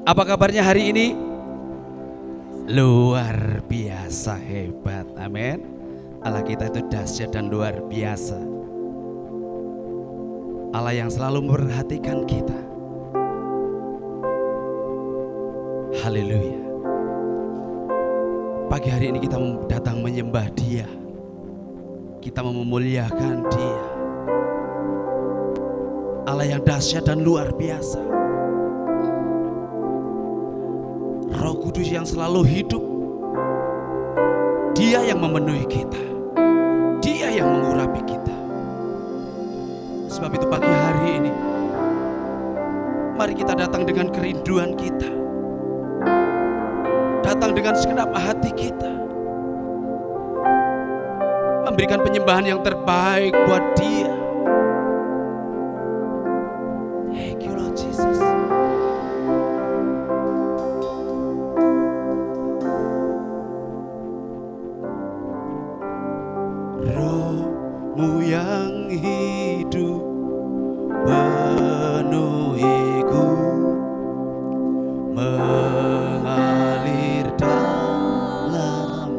Apa kabarnya hari ini? Luar biasa hebat, amin. Allah kita itu dahsyat dan luar biasa. Allah yang selalu memperhatikan kita. Haleluya. Pagi hari ini kita datang menyembah Dia. Kita memuliakan Dia. Allah yang dahsyat dan luar biasa. Roh Kudus yang selalu hidup. Dia yang memenuhi kita. Dia yang mengurapi kita. Sebab itu pagi hari ini, mari kita datang dengan kerinduan kita. Datang dengan segenap hati kita. Memberikan penyembahan yang terbaik buat Dia. Thank you Lord Jesus. Roh-Mu yang hidup penuhiku, mengalir dalamku.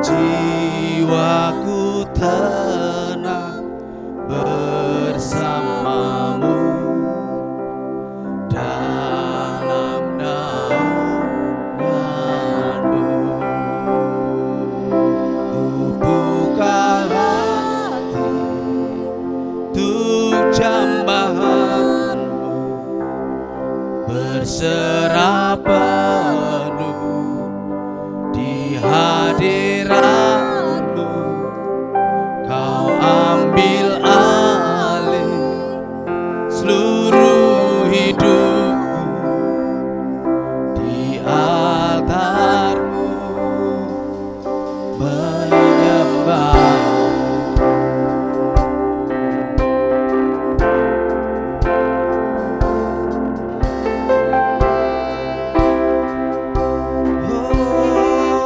Jiwaku tenang bersamamu dalam naunganmu. Ku buka hati untuk jambahanmu, berserah penuh di hadiratmu. Kau ambil alih seluruh hidupku di altarmu, menyembah. Oh,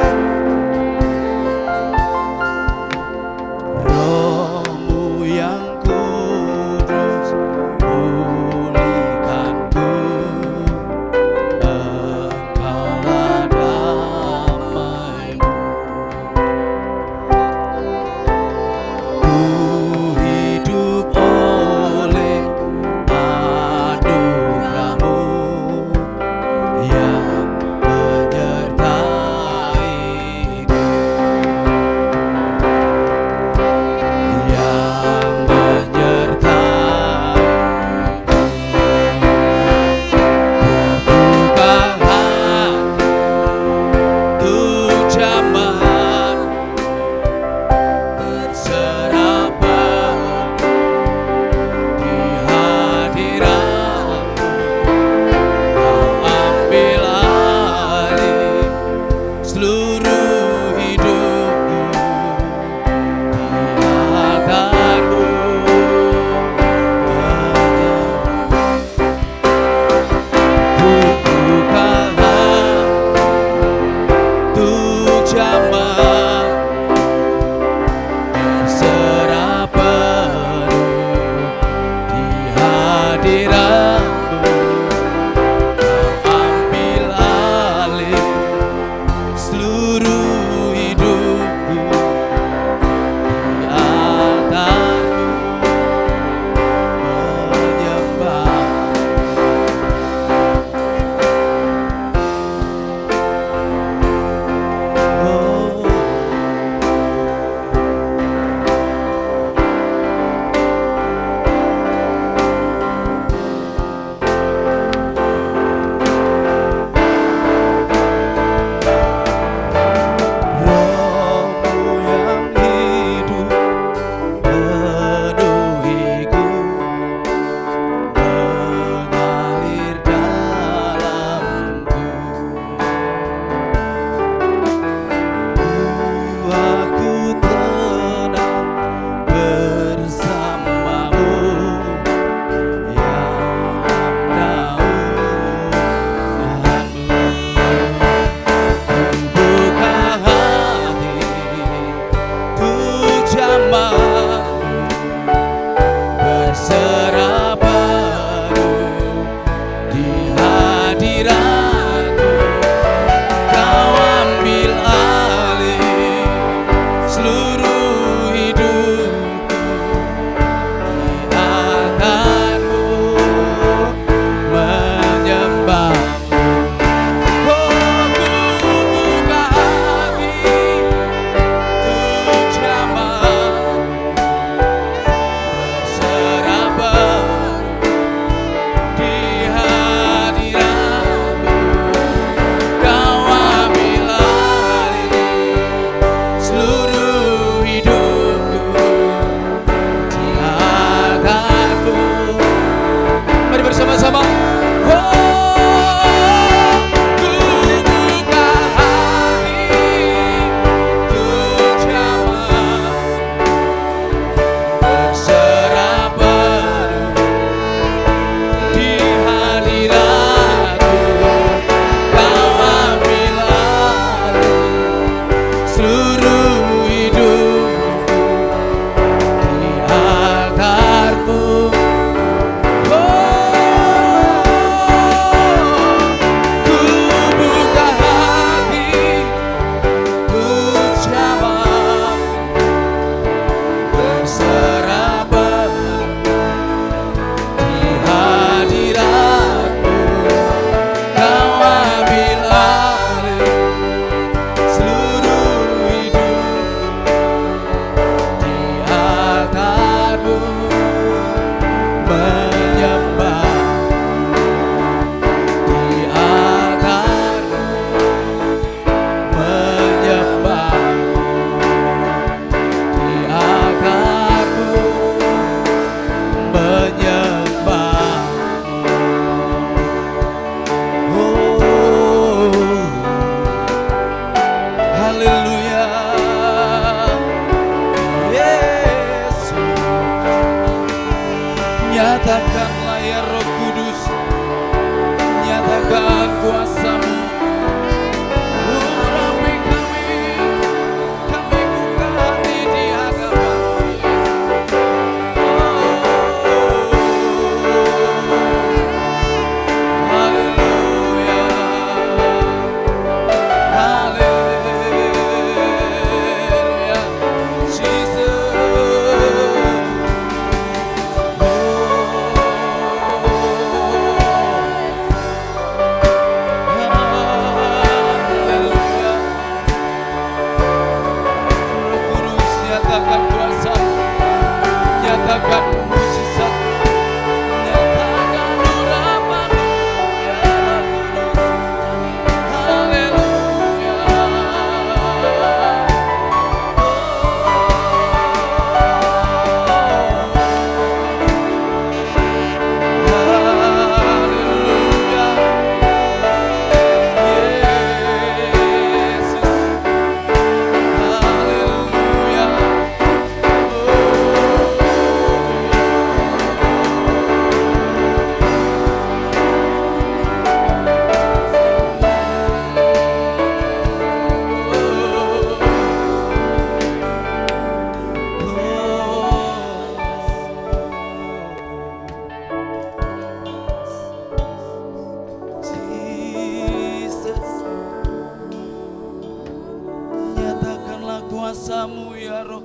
kuasamu ya Roh.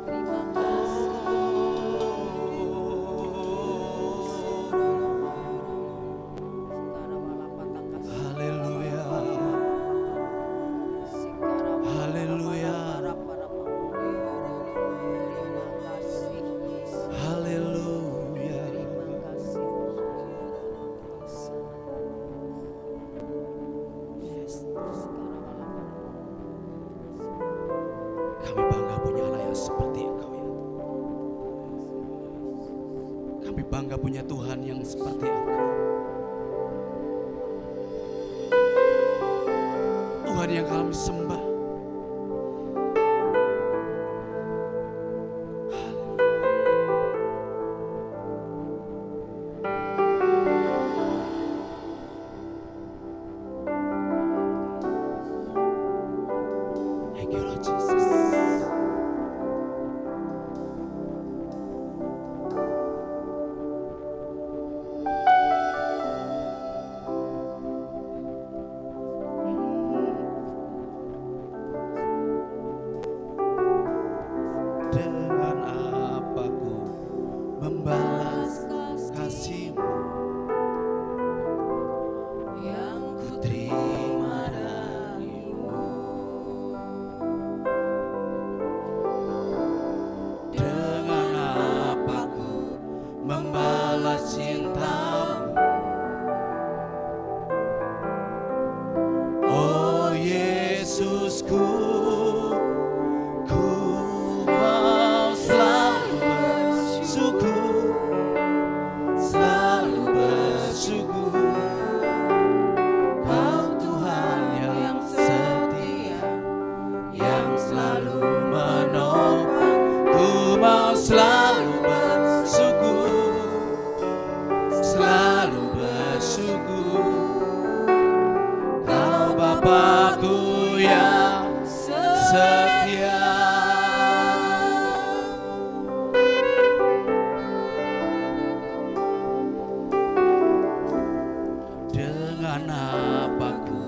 Terima kasih. Haleluya. Haleluya. Haleluya. Kami bangga punya Allah yang seperti Engkau ya. Kami bangga punya Tuhan yang seperti Engkau. Tuhan yang kami sembah. Thank you Lord Jesus. Dengan apa ku membalas kasih-Mu Yang ku terima dari-Mu. Dengan apa ku membalas cinta-Mu, oh Yesusku. Ku mau selalu bersyukur, selalu bersyukur. Kau Tuhan yang setia, yang selalu menolong. Ku mau selalu bersyukur, selalu bersyukur. Kau Bapakku yang setia. Dengan apa ku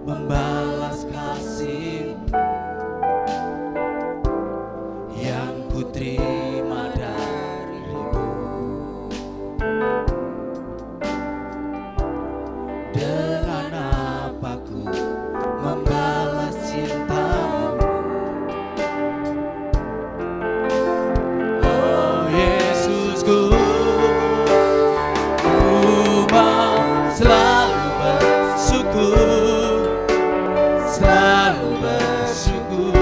membalas kasih-Mu yang ku terima dari-Mu. Dengan apa ku membalas cinta-Mu, oh Yesusku. Ku mau selalu bersyukur, selalu bersyukur.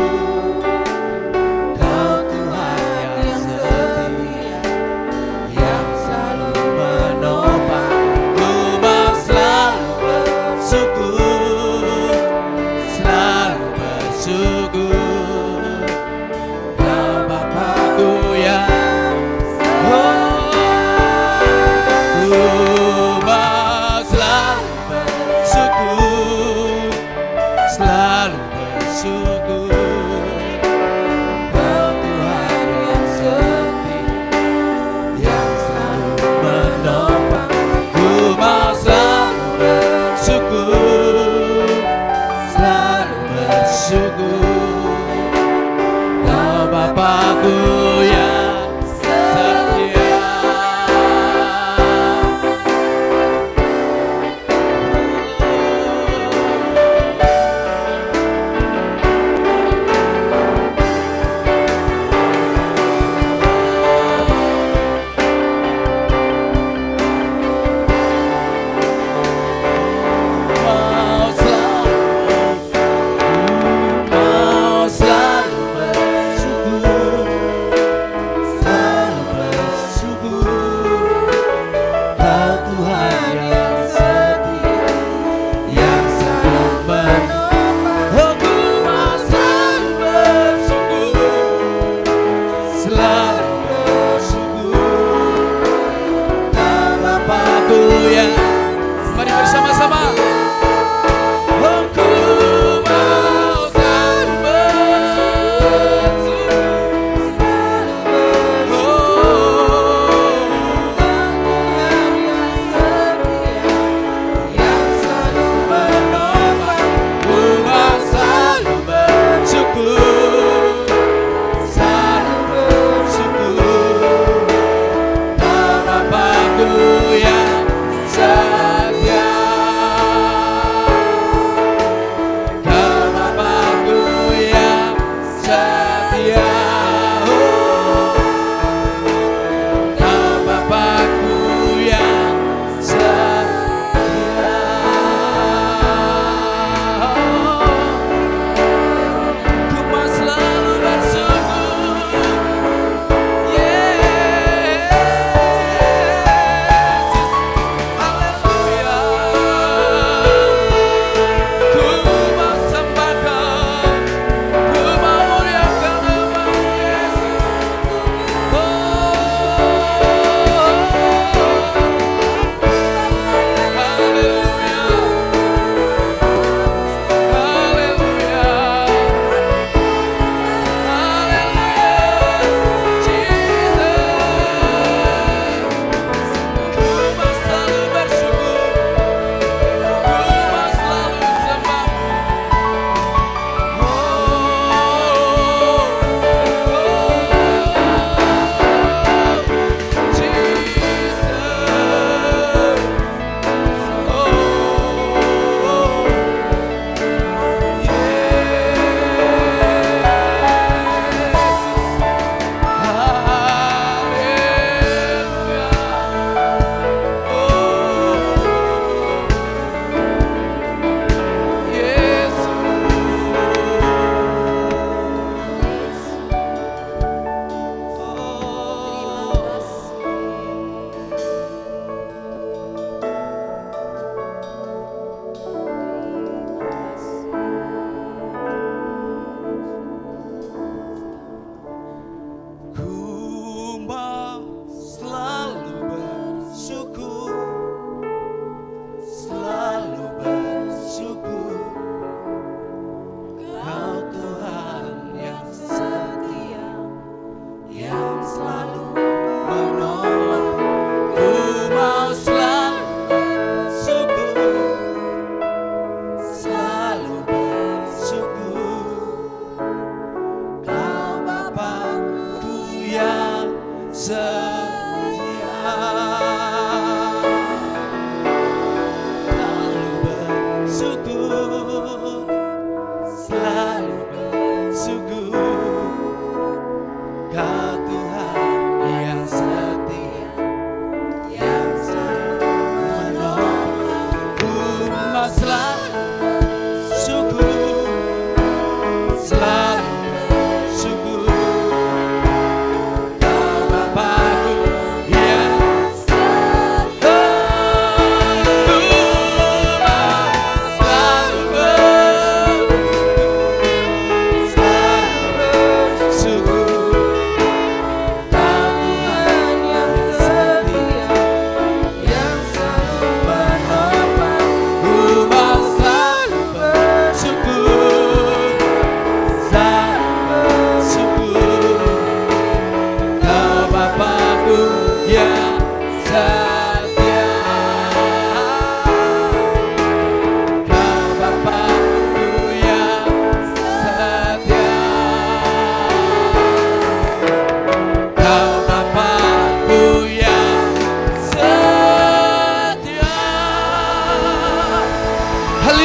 Kau Tuhan yang setia, yang selalu menopang. Ku mau selalu bersyukur, selalu bersyukur. Kau Bapakku yang ku mau selalu bersyukur, selalu bersyukur. Kau Tuhan yang setia, yang selalu menopang. Ku mau selalu bersyukur, selalu bersyukur. Kau Bapakku yang setia. Mau selalu bersyukur, selalu bersyukur. Kau Tuhan yang setia, yang selalu menolong. Oh, ku mau selalu bersyukur, selalu bersyukur. Kau Bapakku yang, mari bersama-sama. Oh, ku mau selalu bersyukur. Oh, yang selalu menolong. Ku mau selalu bersyukur.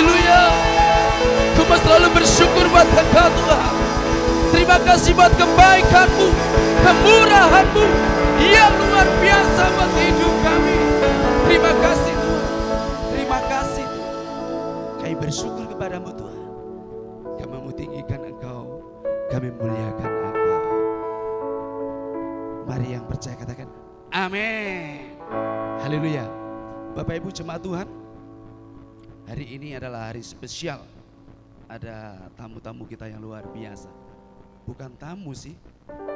Haleluya. Ku mau selalu bersyukur buat Engkau Tuhan. Terima kasih buat kebaikan-Mu, kemurahan-Mu yang luar biasa buat hidup kami. Terima kasih Tuhan. Terima kasih Tuhan. Kami bersyukur kepada-Mu Tuhan. Kami memutinggikan Engkau, kami muliakan Engkau. Mari yang percaya katakan amin. Haleluya. Bapak Ibu jemaat Tuhan, hari ini adalah hari spesial. Ada tamu-tamu kita yang luar biasa. Bukan tamu sih,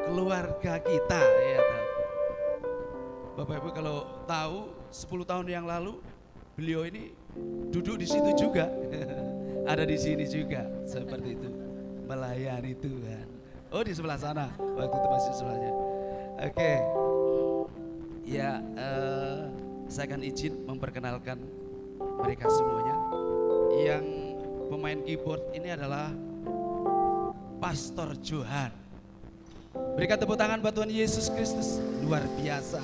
keluarga kita ya. Bapak Ibu kalau tahu 10 tahun yang lalu beliau ini duduk di situ juga. Ada di sini juga seperti itu, melayani Tuhan. Oh di sebelah sana, waktu itu masih sebelahnya. Oke, ya saya akan izin memperkenalkan mereka semuanya. Yang pemain keyboard ini adalah Pastor Johan. Berikan tepuk tangan buat Tuhan Yesus Kristus, luar biasa.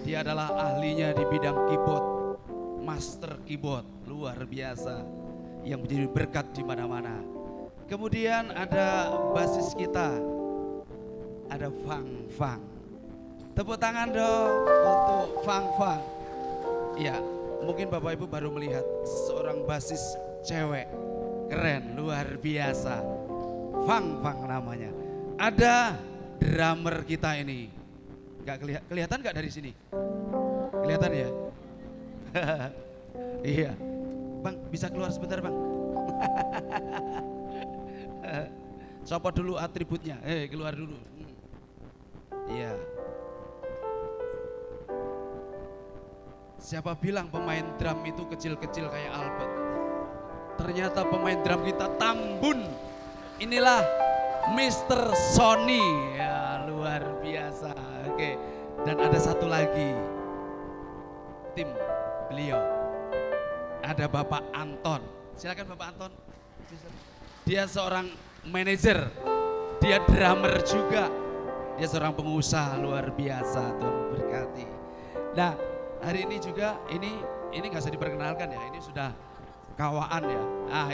Dia adalah ahlinya di bidang keyboard, master keyboard, luar biasa. Yang menjadi berkat di mana-mana. Kemudian ada basis kita, ada Fang. Tepuk tangan dong untuk Fang. Ya, mungkin Bapak Ibu baru melihat seorang basis cewek, keren, luar biasa. Fang namanya. Ada drummer kita ini, nggak kelihatan nggak dari sini? Kelihatan ya? Iya. Bang, bisa keluar sebentar Bang? Copot dulu atributnya, keluar dulu. Iya. Siapa bilang pemain drum itu kecil-kecil kayak Albert? Ternyata pemain drum kita tambun. Inilah Mr. Sony, ya luar biasa. Oke, dan ada satu lagi tim beliau. Ada Bapak Anton, silakan Bapak Anton. Dia seorang manajer, dia drummer juga, dia seorang pengusaha luar biasa, Tuhan berkati. Nah hari ini juga ini nggak usah diperkenalkan ya, ini sudah kawaan ya.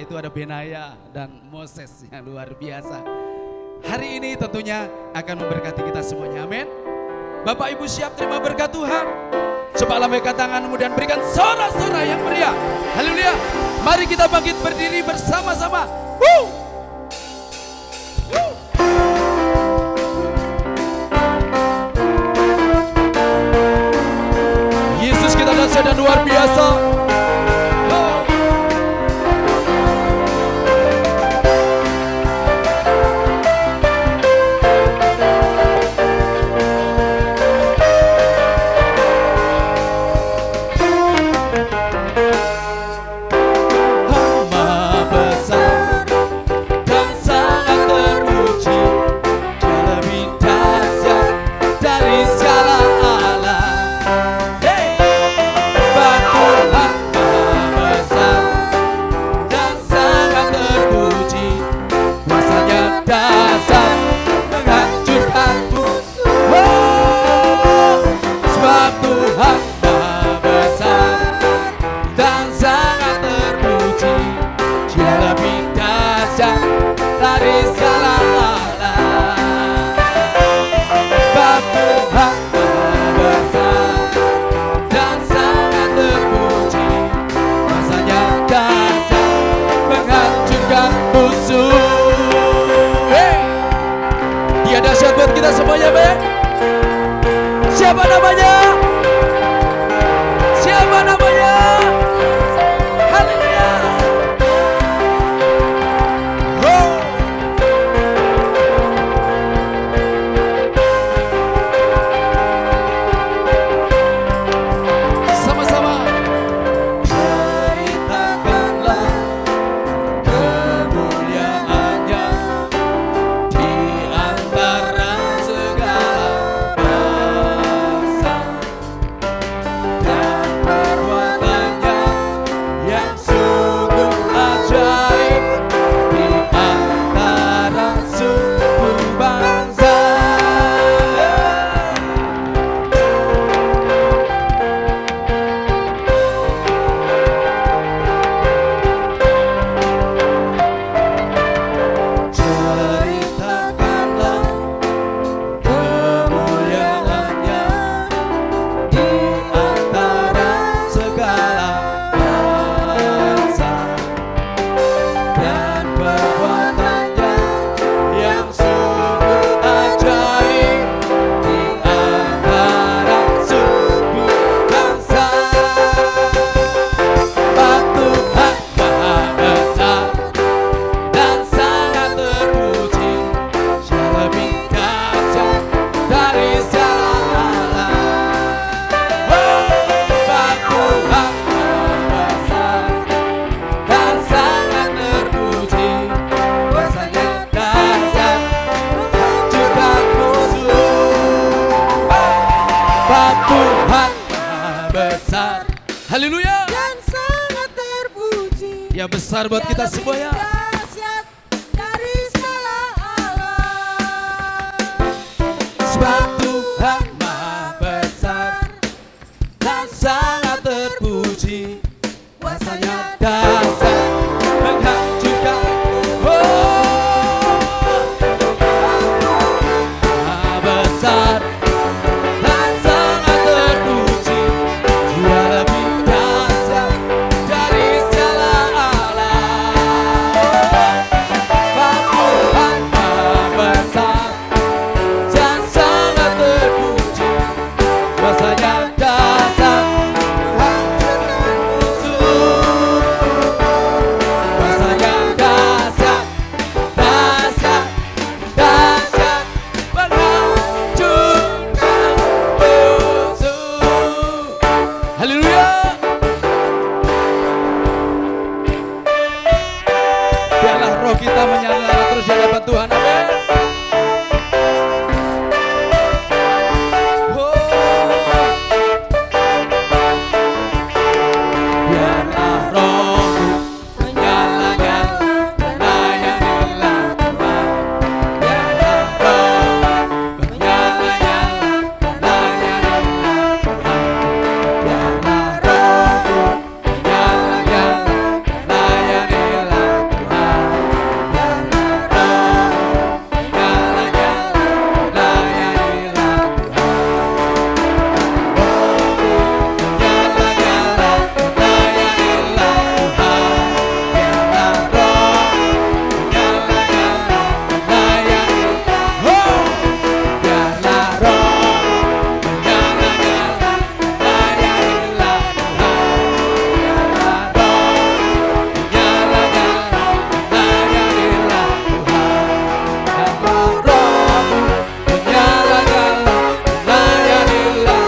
Itu ada Benaya dan Moses yang luar biasa. Hari ini tentunya akan memberkati kita semuanya, amin. Bapak Ibu siap terima berkat Tuhan? Coba lambaikan tanganmu dan berikan sorak-sorai yang meriah. Haleluya. Mari kita bangkit berdiri bersama-sama. Yesus kita dahsyat dan luar biasa. Kita semuanya baik. Siapa namanya? Siapa namanya? Haleluya. Sama-sama. Ceritakanlah kemuliaan-Nya di antara segala bangsa. Dia besar buat kita semua ya. Dahsyat dari segala alam. Sebab Tuhan maha besar dan sangat terpuji. Kuasanya dahsyat menghancurkan. Maha besar dan sangat terpuji. Dia lebih dahsyat dari segala alam. Sebab Tuhan maha besar dan sangat terpuji. Kuasanya dahsyat menghancurkan musuh. Kuasanya dahsyat, dahsyat, dahsyat menghancurkan musuh. Haleluya. Biarlah roh kita menyala terus di hadapan Tuhan. Amin. Biarlah rohmu menyala-nyala melayanilah Tuhan. Biarlah rohmu menyala-nyala melayanilah Tuhan. Biarlah rohmu menyala-nyala melayanilah Tuhan. Biarlah rohmu menyala-nyala melayanilah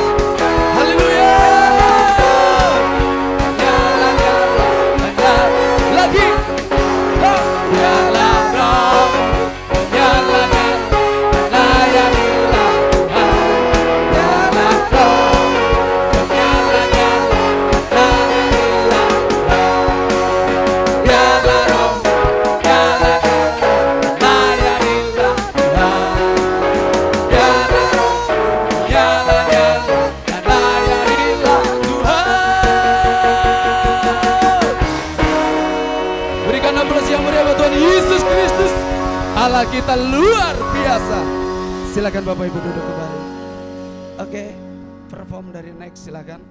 Allah kita luar biasa. Silakan Bapak Ibu duduk kembali. Oke, perform dari next silakan.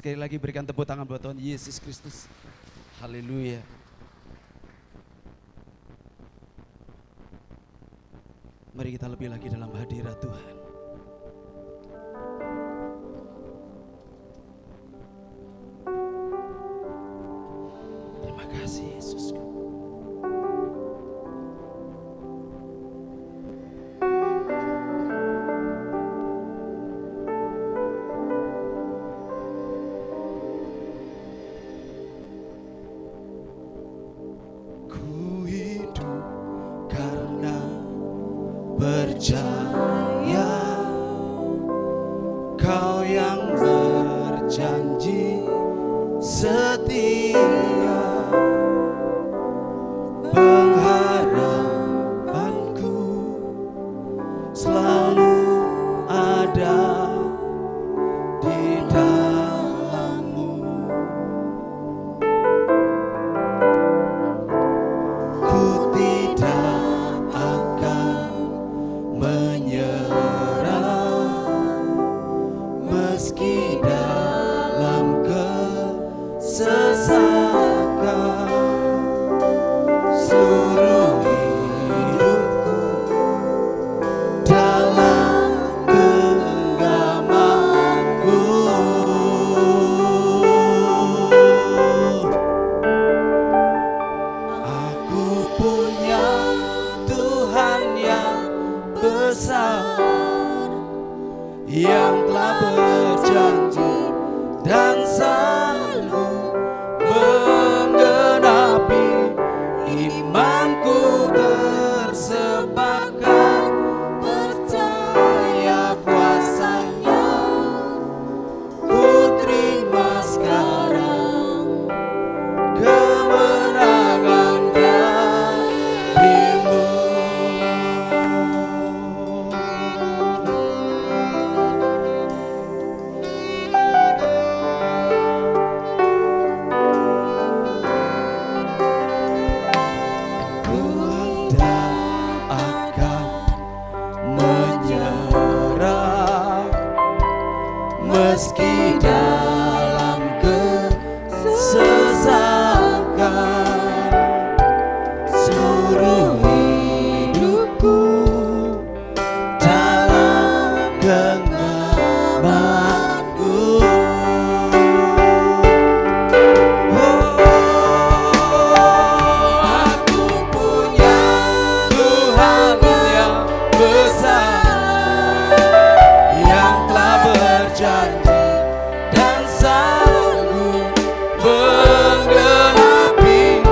sekali lagi berikan tepuk tangan buat Tuhan Yesus Kristus. Haleluya. Mari kita lebih lagi dalam hadirat Tuhan. Terima kasih Yesus. Ku hidup karena percaya Kau yang berjanji setia, pengharapanku selalu ada di dalam-Mu. Ku tidak akan menyerah meski dalam kesesakan. Seluruh hidupku dalam genggaman-Mu. Aku punya Tuhan yang besar, yang telah berjanji dan selalu menggenapi. Imanku tersepakat, percaya kuasa-Nya. Ku terima sekarang kemenangan darimu. Meski dalam kesesakan, seluruh hidupku dalam genggaman-Mu. Aku punya Tuhan yang besar, yang telah berjanji dan sanggup menggenapi.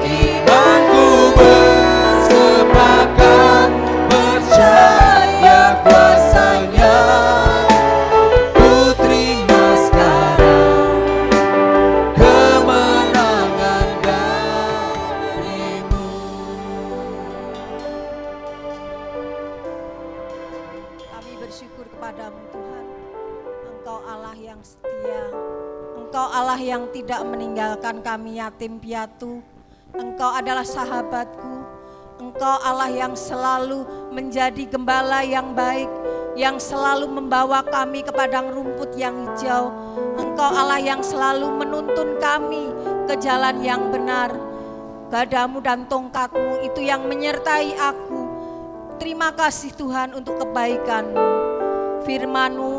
Imanku bersepakat, percaya kuasa-Nya. Ku terima sekarang kemenangan darimu. Kami bersyukur kepadamu Tuhan. Engkau Allah yang setia. Engkau Allah yang tidak meninggalkan kami yatim piatu. Engkau adalah sahabatku. Engkau Allah yang selalu menjadi gembala yang baik, yang selalu membawa kami ke padang rumput yang hijau. Engkau Allah yang selalu menuntun kami ke jalan yang benar. Gadamu dan tongkatmu itu yang menyertai aku. Terima kasih Tuhan untuk kebaikan-Mu. Firman-Mu,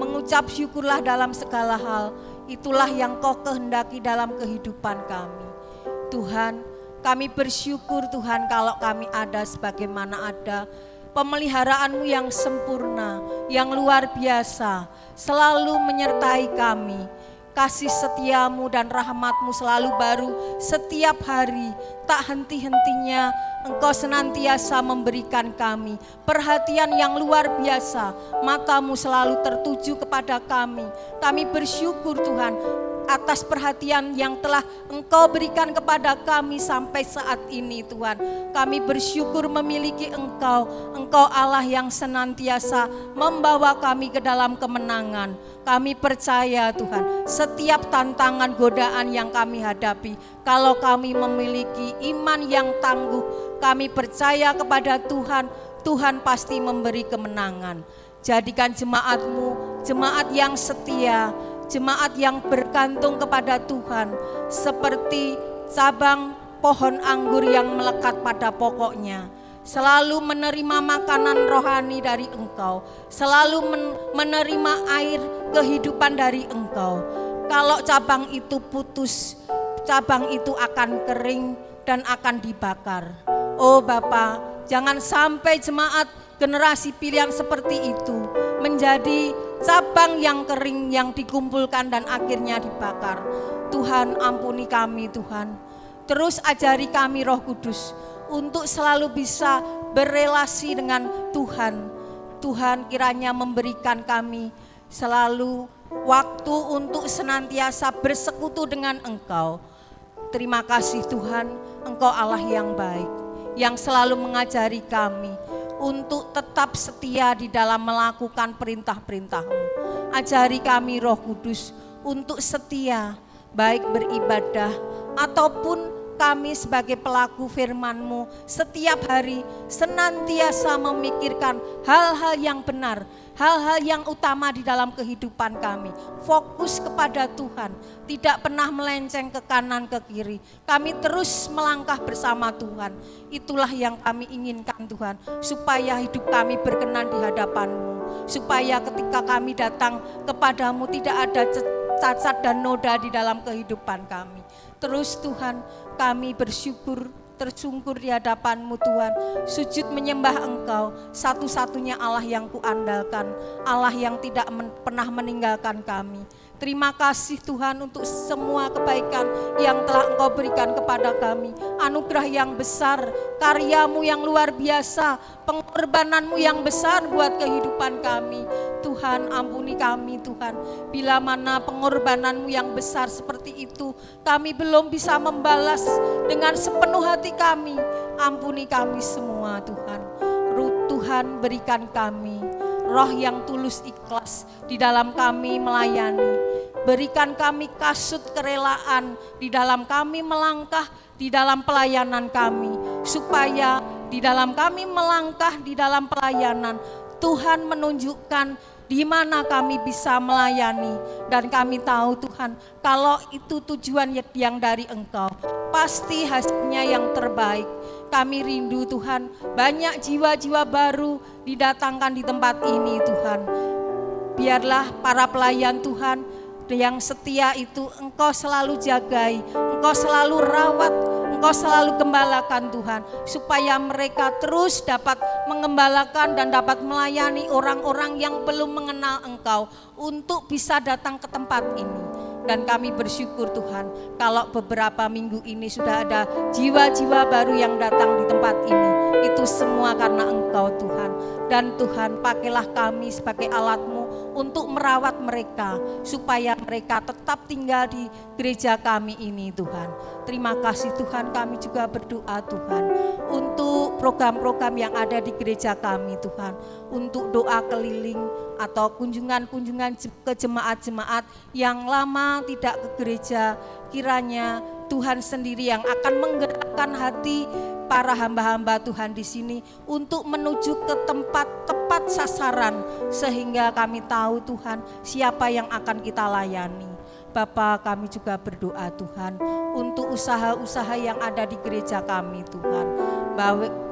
mengucap syukurlah dalam segala hal. Itulah yang Kau kehendaki dalam kehidupan kami. Tuhan, kami bersyukur Tuhan kalau kami ada sebagaimana ada. Pemeliharaan-Mu yang sempurna, yang luar biasa, selalu menyertai kami. Kasih setia-Mu dan rahmat-Mu selalu baru setiap hari. Tak henti-hentinya Engkau senantiasa memberikan kami perhatian yang luar biasa. Mata-Mu selalu tertuju kepada kami. Kami bersyukur Tuhan atas perhatian yang telah Engkau berikan kepada kami sampai saat ini Tuhan. Kami bersyukur memiliki Engkau. Engkau Allah yang senantiasa membawa kami ke dalam kemenangan. Kami percaya Tuhan, setiap tantangan godaan yang kami hadapi, kalau kami memiliki iman yang tangguh, kami percaya kepada Tuhan, Tuhan pasti memberi kemenangan. Jadikan jemaat-Mu, jemaat yang setia, jemaat yang bergantung kepada Tuhan seperti cabang pohon anggur yang melekat pada pokoknya, selalu menerima makanan rohani dari Engkau, selalu menerima air kehidupan dari Engkau. Kalau cabang itu putus, cabang itu akan kering dan akan dibakar. Oh Bapa, jangan sampai jemaat generasi pilihan seperti itu menjadi cabang yang kering yang dikumpulkan dan akhirnya dibakar. Tuhan, ampuni kami Tuhan. Terus ajari kami Roh Kudus untuk selalu bisa berelasi dengan Tuhan. Tuhan kiranya memberikan kami selalu waktu untuk senantiasa bersekutu dengan Engkau. Terima kasih Tuhan, Engkau Allah yang baik, yang selalu mengajari kami untuk tetap setia di dalam melakukan perintah-perintah-Mu. Ajari kami Roh Kudus untuk setia, baik beribadah ataupun kami sebagai pelaku firman-Mu setiap hari senantiasa memikirkan hal-hal yang benar, hal-hal yang utama di dalam kehidupan kami. Fokus kepada Tuhan, tidak pernah melenceng ke kanan ke kiri. Kami terus melangkah bersama Tuhan. Itulah yang kami inginkan Tuhan, supaya hidup kami berkenan di hadapan-Mu, supaya ketika kami datang kepadamu tidak ada cacat dan noda di dalam kehidupan kami. Terus Tuhan, kami bersyukur, tersungkur di hadapan-Mu Tuhan, sujud menyembah Engkau, satu-satunya Allah yang kuandalkan, Allah yang tidak pernah meninggalkan kami. Terima kasih Tuhan untuk semua kebaikan yang telah Engkau berikan kepada kami. Anugerah yang besar, karya-Mu yang luar biasa, pengorbanan-Mu yang besar buat kehidupan kami. Tuhan, ampuni kami Tuhan. Bila mana pengorbanan-Mu yang besar seperti itu, kami belum bisa membalas dengan sepenuh hati kami. Ampuni kami semua Tuhan. Tuhan, berikan kami roh yang tulus ikhlas di dalam kami melayani. Berikan kami kasut kerelaan di dalam kami melangkah di dalam pelayanan kami, supaya di dalam kami melangkah di dalam pelayanan, Tuhan menunjukkan di mana kami bisa melayani. Dan kami tahu Tuhan, kalau itu tujuan yang dari Engkau, pasti hasilnya yang terbaik. Kami rindu Tuhan, banyak jiwa-jiwa baru didatangkan di tempat ini Tuhan. Biarlah para pelayan Tuhan yang setia itu Engkau selalu jagai, Engkau selalu rawat, Engkau selalu gembalakan Tuhan, supaya mereka terus dapat mengembalakan dan dapat melayani orang-orang yang belum mengenal Engkau untuk bisa datang ke tempat ini. Dan kami bersyukur Tuhan, kalau beberapa minggu ini sudah ada jiwa-jiwa baru yang datang di tempat ini, itu semua karena Engkau Tuhan. Dan Tuhan, pakailah kami sebagai alat-Mu untuk merawat mereka, supaya mereka tetap tinggal di gereja kami ini Tuhan. Terima kasih Tuhan, kami juga berdoa Tuhan untuk program-program yang ada di gereja kami Tuhan, untuk doa keliling atau kunjungan-kunjungan ke jemaat-jemaat yang lama tidak ke gereja. Kiranya Tuhan sendiri yang akan menggerakkan hati para hamba-hamba Tuhan di sini untuk menuju ke tempat tepat sasaran, sehingga kami tahu Tuhan siapa yang akan kita layani. Bapa, kami juga berdoa Tuhan untuk usaha-usaha yang ada di gereja kami Tuhan,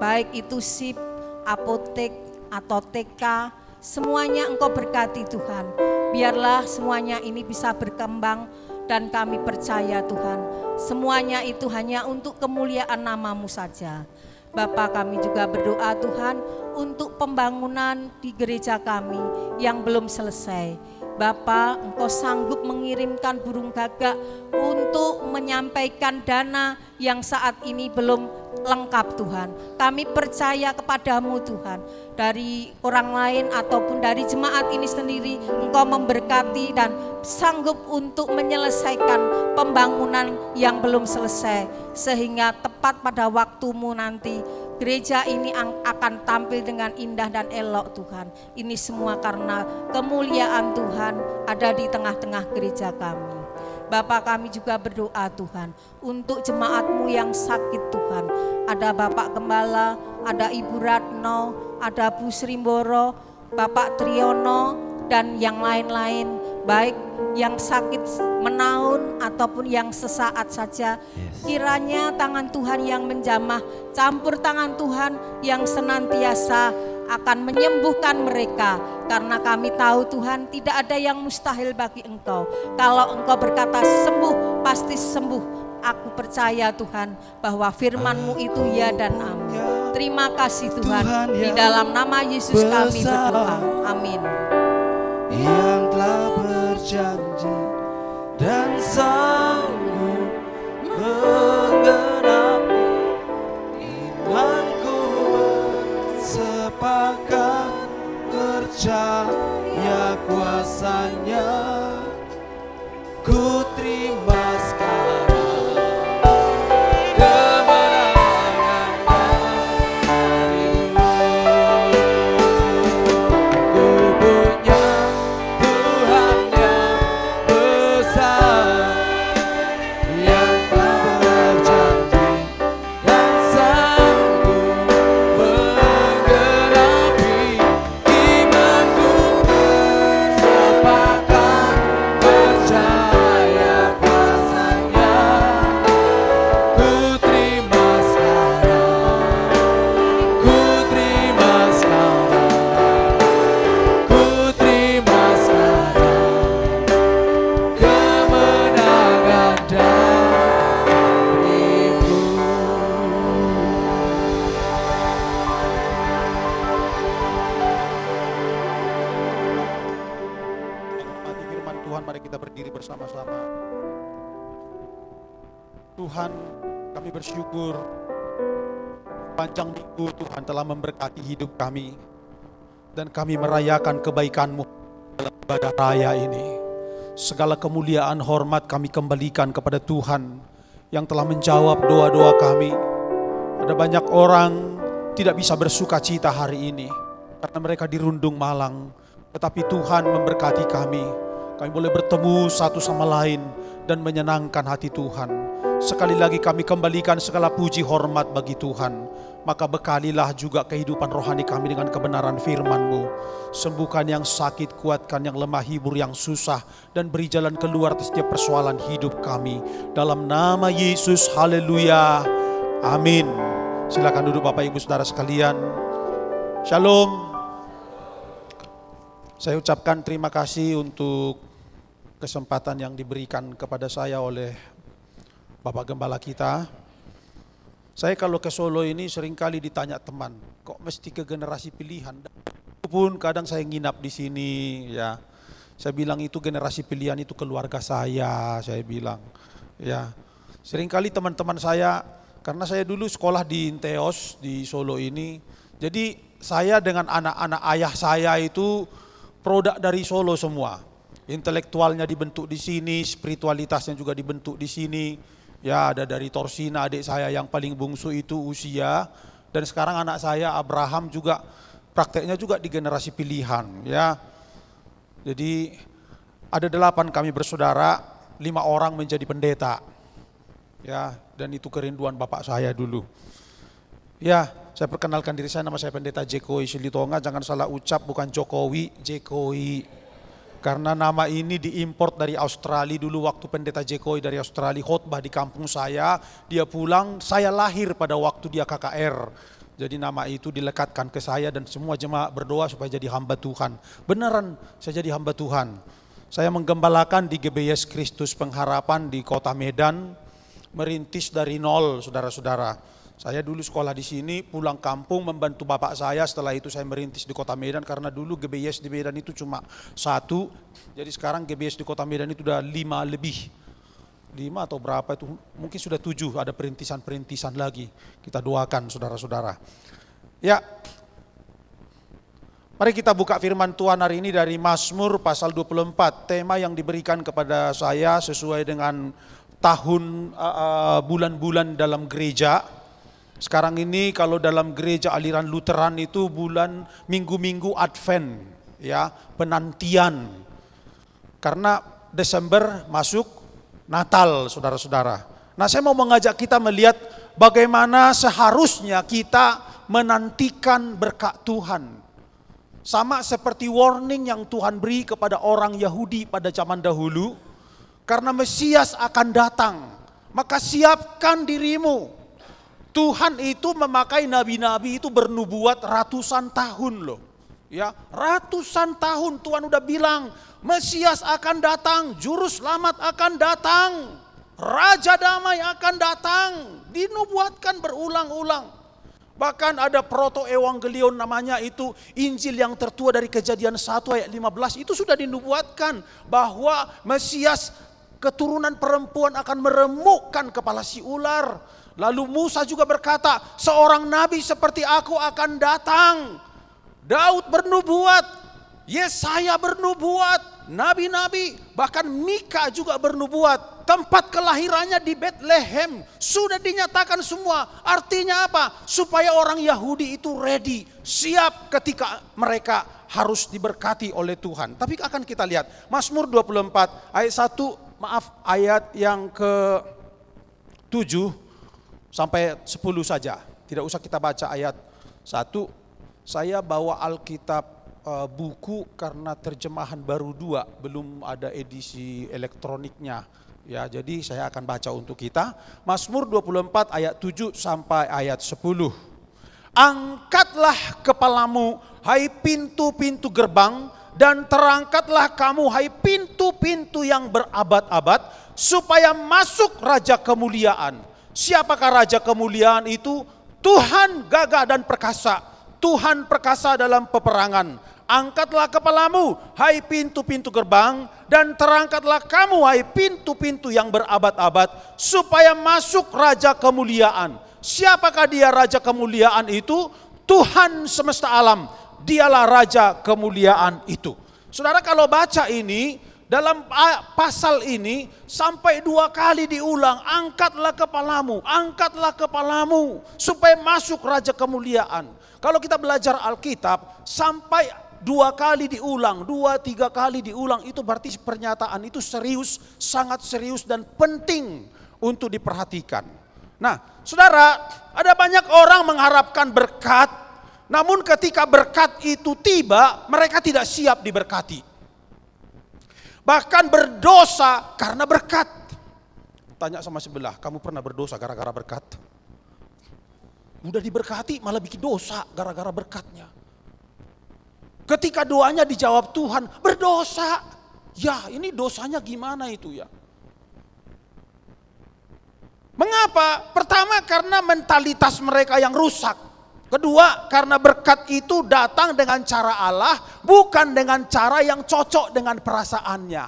baik itu SIP, apotek atau TK, semuanya Engkau berkati Tuhan. Biarlah semuanya ini bisa berkembang, dan kami percaya Tuhan, semuanya itu hanya untuk kemuliaan nama-Mu saja. Bapa, kami juga berdoa Tuhan untuk pembangunan di gereja kami yang belum selesai. Bapa, Engkau sanggup mengirimkan burung gagak untuk menyampaikan dana yang saat ini belum lengkap Tuhan. Kami percaya kepadamu Tuhan, dari orang lain ataupun dari jemaat ini sendiri Engkau memberkati dan sanggup untuk menyelesaikan pembangunan yang belum selesai, sehingga tepat pada waktumu nanti gereja ini akan tampil dengan indah dan elok Tuhan. Ini semua karena kemuliaan Tuhan ada di tengah-tengah gereja kami. Bapak, kami juga berdoa Tuhan untuk jemaat-Mu yang sakit Tuhan. Ada Bapak Gembala, ada Ibu Ratno, ada Bu Srimboro, Bapak Triyono, dan yang lain-lain. baik yang sakit menaun ataupun yang sesaat saja. Kiranya tangan Tuhan yang menjamah, campur tangan Tuhan yang senantiasa akan menyembuhkan mereka. Karena kami tahu Tuhan, tidak ada yang mustahil bagi Engkau. Kalau Engkau berkata sembuh, pasti sembuh. Aku percaya Tuhan bahwa firman-Mu itu ya dan amin. Terima kasih Tuhan, di dalam nama Yesus kami berdoa, amin. Yang telah berjanji dan sanggup menggenapi imanku, bersepakat percaya kuasanya, ku terima sekarang kemenangan darimu. Ku punya Tuhan yang besar, yang telah berjanji dan sanggup menggenapi imanku, bersepakat percaya kuasanya. Ku terima sekarang, ku terima sekarang, ku terima sekarang kemenangan darimu. Menghormati firman Tuhan, mari kita berdiri bersama-sama. Tuhan, kami bersyukur panjang minggu Tuhan telah memberkati hidup kami, dan kami merayakan kebaikan-Mu dalam ibadah raya ini. Segala kemuliaan hormat kami kembalikan kepada Tuhan yang telah menjawab doa-doa kami. Ada banyak orang tidak bisa bersuka cita hari ini karena mereka dirundung malang, tetapi Tuhan memberkati kami. Kami boleh bertemu satu sama lain dan menyenangkan hati Tuhan. Sekali lagi kami kembalikan segala puji hormat bagi Tuhan. Maka bekalilah juga kehidupan rohani kami dengan kebenaran firman-Mu. Sembuhkan yang sakit, kuatkan yang lemah, hibur yang susah, dan beri jalan keluar atas setiap persoalan hidup kami. Dalam nama Yesus, haleluya, amin. Silakan duduk Bapak Ibu Saudara sekalian. Shalom. Saya ucapkan terima kasih untuk kesempatan yang diberikan kepada saya oleh Bapak Gembala kita. Saya kalau ke Solo ini seringkali ditanya teman, kok mesti ke generasi pilihan? Pun kadang saya nginap di sini, ya. Saya bilang itu generasi pilihan itu keluarga saya bilang. Ya, seringkali teman-teman saya, karena saya dulu sekolah di Inteos di Solo ini, jadi saya dengan anak-anak ayah saya itu produk dari Solo semua. Intelektualnya dibentuk di sini, spiritualitasnya juga dibentuk di sini. Ya, ada dari Torsina, adik saya yang paling bungsu itu usia, dan sekarang anak saya Abraham juga prakteknya juga di generasi pilihan, ya. Jadi ada 8 kami bersaudara, 5 orang menjadi pendeta. Ya, dan itu kerinduan bapak saya dulu. Ya, saya perkenalkan diri saya, nama saya Pendeta Jekowi Silitonga, jangan salah ucap, bukan Jokowi, Jekowi. Karena nama ini diimport dari Australia dulu, waktu Pendeta Jekowi dari Australia khotbah di kampung saya, dia pulang, saya lahir pada waktu dia KKR. Jadi nama itu dilekatkan ke saya dan semua jemaat berdoa supaya jadi hamba Tuhan. Beneran saya jadi hamba Tuhan. Saya menggembalakan di GBS Kristus Pengharapan di Kota Medan, merintis dari nol, saudara-saudara. Saya dulu sekolah di sini, pulang kampung membantu bapak saya, setelah itu saya merintis di Kota Medan karena dulu GBS di Medan itu cuma 1. Jadi sekarang GBS di Kota Medan itu udah 5 lebih. 5 atau berapa itu, mungkin sudah 7, ada perintisan-perintisan lagi. Kita doakan saudara-saudara. Ya, mari kita buka firman Tuhan hari ini dari Mazmur pasal 24. Tema yang diberikan kepada saya sesuai dengan tahun bulan-bulan dalam gereja. Sekarang ini kalau dalam gereja aliran Lutheran itu bulan minggu-minggu Advent, ya, penantian. Karena Desember masuk Natal, saudara-saudara. Nah, saya mau mengajak kita melihat bagaimana seharusnya kita menantikan berkat Tuhan. Sama seperti warning yang Tuhan beri kepada orang Yahudi pada zaman dahulu. Karena Mesias akan datang, maka siapkan dirimu. Tuhan itu memakai nabi-nabi itu bernubuat ratusan tahun loh. Ya, ratusan tahun Tuhan udah bilang, Mesias akan datang, juru selamat akan datang, Raja damai akan datang. Dinubuatkan berulang-ulang. Bahkan ada proto-evangelion namanya itu, Injil yang tertua dari Kejadian 1 ayat 15, itu sudah dinubuatkan bahwa Mesias keturunan perempuan akan meremukkan kepala si ular. Lalu Musa juga berkata, seorang nabi seperti aku akan datang. Daud bernubuat, Yesaya bernubuat, nabi-nabi, bahkan Mika juga bernubuat. Tempat kelahirannya di Bethlehem sudah dinyatakan semua. Artinya apa? Supaya orang Yahudi itu ready, siap ketika mereka harus diberkati oleh Tuhan. Tapi akan kita lihat Mazmur 24 ayat 1, ayat yang ke-7 sampai 10 saja. Tidak usah kita baca ayat 1. Saya bawa Alkitab buku karena terjemahan baru 2, belum ada edisi elektroniknya. Ya, jadi saya akan baca untuk kita. Mazmur 24 ayat 7 sampai ayat 10. Angkatlah kepalamu, hai pintu-pintu gerbang, dan terangkatlah kamu, hai pintu-pintu yang berabad-abad, supaya masuk Raja kemuliaan. Siapakah Raja kemuliaan itu? Tuhan gagah dan perkasa, Tuhan perkasa dalam peperangan. Angkatlah kepalamu, hai pintu-pintu gerbang, dan terangkatlah kamu, hai pintu-pintu yang berabad-abad, supaya masuk Raja kemuliaan. Siapakah dia Raja kemuliaan itu? Tuhan semesta alam, dialah Raja kemuliaan itu. Saudara, kalau baca ini, dalam pasal ini sampai 2 kali diulang, angkatlah kepalamu, supaya masuk Raja kemuliaan. Kalau kita belajar Alkitab, sampai 2 kali diulang, 2-3 kali diulang, itu berarti pernyataan itu serius, sangat serius dan penting untuk diperhatikan. Nah, saudara, ada banyak orang mengharapkan berkat, namun ketika berkat itu tiba, mereka tidak siap diberkati. Bahkan berdosa karena berkat. Tanya sama sebelah, kamu pernah berdosa gara-gara berkat? Udah diberkati malah bikin dosa gara-gara berkatnya. Ketika doanya dijawab Tuhan, berdosa. Ya, ini dosanya gimana itu ya? Mengapa? Pertama, karena mentalitas mereka yang rusak. Kedua, karena berkat itu datang dengan cara Allah, bukan dengan cara yang cocok dengan perasaannya.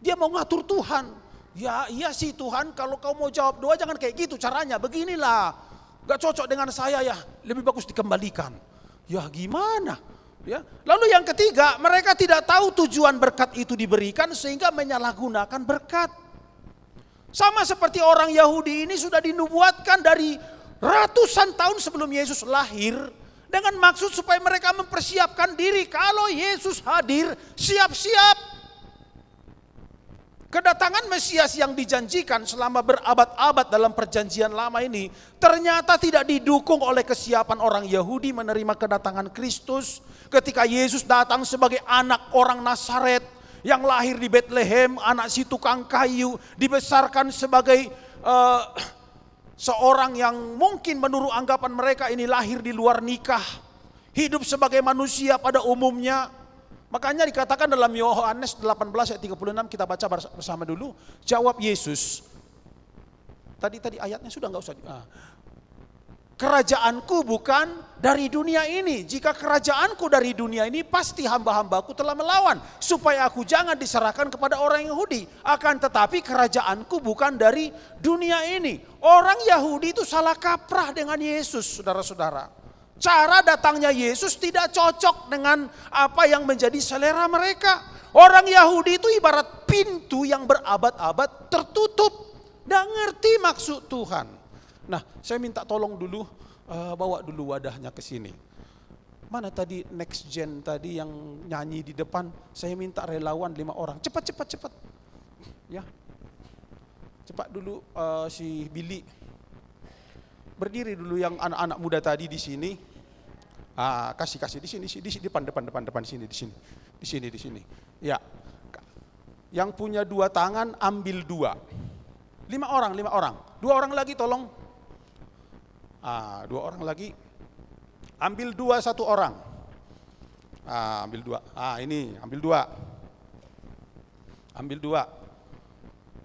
Dia mau ngatur Tuhan. Ya, iya sih Tuhan, kalau kau mau jawab doa jangan kayak gitu caranya, beginilah. Gak cocok dengan saya ya, lebih bagus dikembalikan. Ya gimana? Ya. Lalu yang ketiga, mereka tidak tahu tujuan berkat itu diberikan sehingga menyalahgunakan berkat. Sama seperti orang Yahudi ini sudah dinubuatkan dari ratusan tahun sebelum Yesus lahir, dengan maksud supaya mereka mempersiapkan diri kalau Yesus hadir, siap-siap. Kedatangan Mesias yang dijanjikan selama berabad-abad dalam perjanjian lama ini ternyata tidak didukung oleh kesiapan orang Yahudi menerima kedatangan Kristus. Ketika Yesus datang sebagai anak orang Nazaret yang lahir di Bethlehem, anak si tukang kayu, dibesarkan sebagai seorang yang mungkin menurut anggapan mereka ini lahir di luar nikah, hidup sebagai manusia pada umumnya. Makanya dikatakan dalam Yohanes 18 ayat 36, kita baca bersama dulu. Jawab Yesus. Tadi ayatnya sudah nggak usah. Kerajaanku bukan dari dunia ini. Jika kerajaanku dari dunia ini, pasti hamba-hambaku telah melawan, supaya aku jangan diserahkan kepada orang Yahudi. Akan tetapi kerajaanku bukan dari dunia ini. Orang Yahudi itu salah kaprah dengan Yesus, saudara-saudara. Cara datangnya Yesus tidak cocok dengan apa yang menjadi selera mereka. Orang Yahudi itu ibarat pintu yang berabad-abad tertutup. Tidak ngerti maksud Tuhan. Nah, saya minta tolong dulu, bawa dulu wadahnya ke sini. Mana tadi next gen tadi yang nyanyi di depan? Saya minta relawan 5 orang. Cepat. Ya. Cepat dulu si Billy. Berdiri dulu yang anak-anak muda tadi di sini. Kasih di sini, depan di sini. Ya. Yang punya 2 tangan ambil 2. 5 orang. 2 orang lagi tolong. 2 orang lagi. Ambil 2 1 orang. Ambil 2. Ini ambil 2. Ambil 2.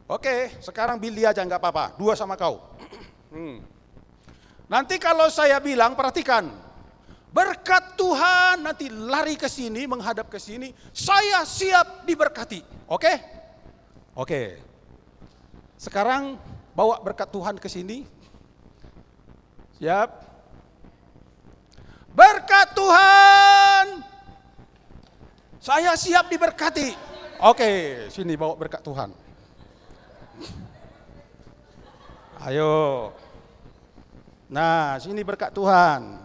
Oke, sekarang Billy aja nggak apa-apa. 2 sama kau. Nanti kalau saya bilang, perhatikan. Berkat Tuhan nanti lari ke sini, menghadap ke sini. Saya siap diberkati. Oke? Oke. Sekarang bawa berkat Tuhan ke sini. Siap. Berkat Tuhan. Saya siap diberkati. Oke, sini bawa berkat Tuhan. Ayo. Nah, sini berkat Tuhan.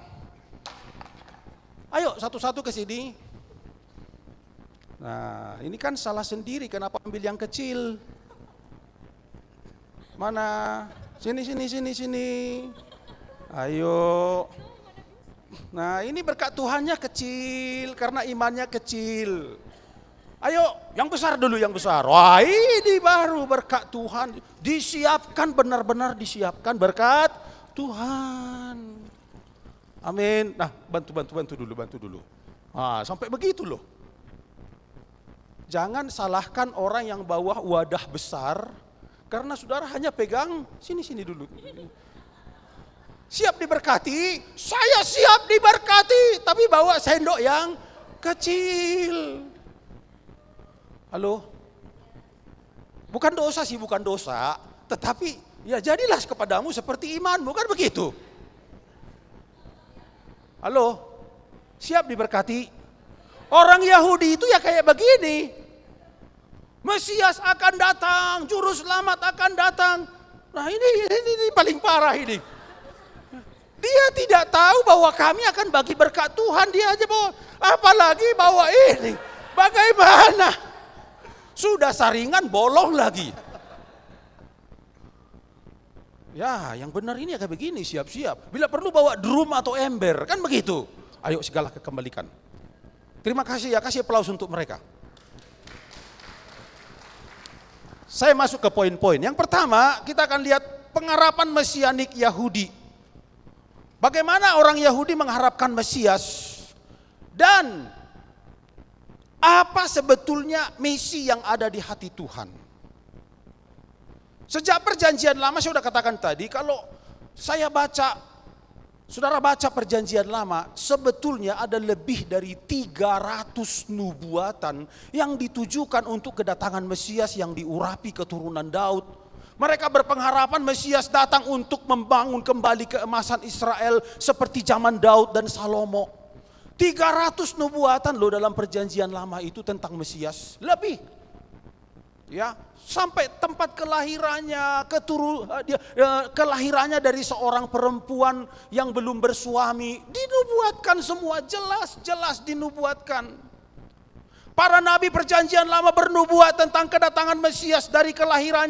Ayo satu-satu ke sini. Nah, ini kan salah sendiri, kenapa ambil yang kecil? Mana? Sini. Ayo. Nah, ini berkat Tuhannya kecil karena imannya kecil. Ayo, yang besar dulu, yang besar. Wah, ini baru berkat Tuhan. Disiapkan, benar-benar disiapkan berkat Tuhan. Amin. Nah, bantu dulu. Sampai begitu loh. Jangan salahkan orang yang bawa wadah besar, karena saudara hanya pegang sini dulu. Siap diberkati, saya siap diberkati, tapi bawa sendok yang kecil. Halo? Bukan dosa, tetapi ya jadilah kepadamu seperti imanmu, kan begitu? Halo, siap diberkati. Orang Yahudi itu ya kayak begini. Mesias akan datang, juru selamat akan datang. Nah ini paling parah ini. Dia tidak tahu bahwa kami akan bagi berkat Tuhan, dia aja bawa. Apalagi bawa ini. Bagaimana? Sudah saringan bolong lagi. Ya, yang benar ini kayak begini, siap-siap. Bila perlu bawa drum atau ember, kan begitu. Ayo segala kekembalikan. Terima kasih ya, kasih aplaus untuk mereka. Saya masuk ke poin-poin. Yang pertama, kita akan lihat pengharapan mesianik Yahudi. Bagaimana orang Yahudi mengharapkan Mesias dan apa sebetulnya misi yang ada di hati Tuhan. Sejak perjanjian lama saya sudah katakan tadi, kalau saudara baca perjanjian lama, sebetulnya ada lebih dari 300 nubuatan yang ditujukan untuk kedatangan Mesias yang diurapi keturunan Daud. Mereka berpengharapan Mesias datang untuk membangun kembali keemasan Israel seperti zaman Daud dan Salomo. 300 nubuatan loh dalam perjanjian lama itu tentang Mesias. Lebih. Ya, sampai tempat kelahirannya, kelahirannya dari seorang perempuan yang belum bersuami, dinubuatkan semua, jelas dinubuatkan. Para nabi perjanjian lama bernubuat tentang kedatangan Mesias dari kelahiran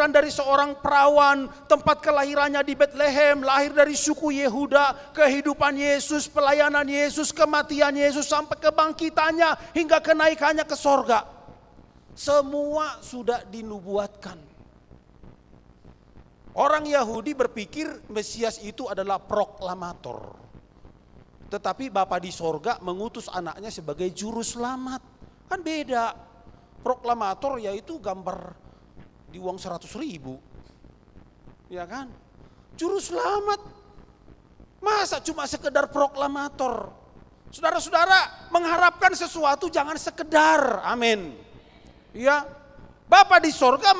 dari seorang perawan, tempat kelahirannya di Bethlehem, lahir dari suku Yehuda, kehidupan Yesus, pelayanan Yesus, kematian Yesus sampai kebangkitannya hingga kenaikannya ke sorga. Semua sudah dinubuatkan. Orang Yahudi berpikir Mesias itu adalah proklamator. Tetapi Bapa di sorga mengutus anaknya sebagai juru selamat. Kan beda. Proklamator yaitu gambar di uang 100.000. Ya kan? Juru selamat. Masa cuma sekedar proklamator? Saudara-saudara mengharapkan sesuatu jangan sekedar. Amin. Ya. Bapa di sorga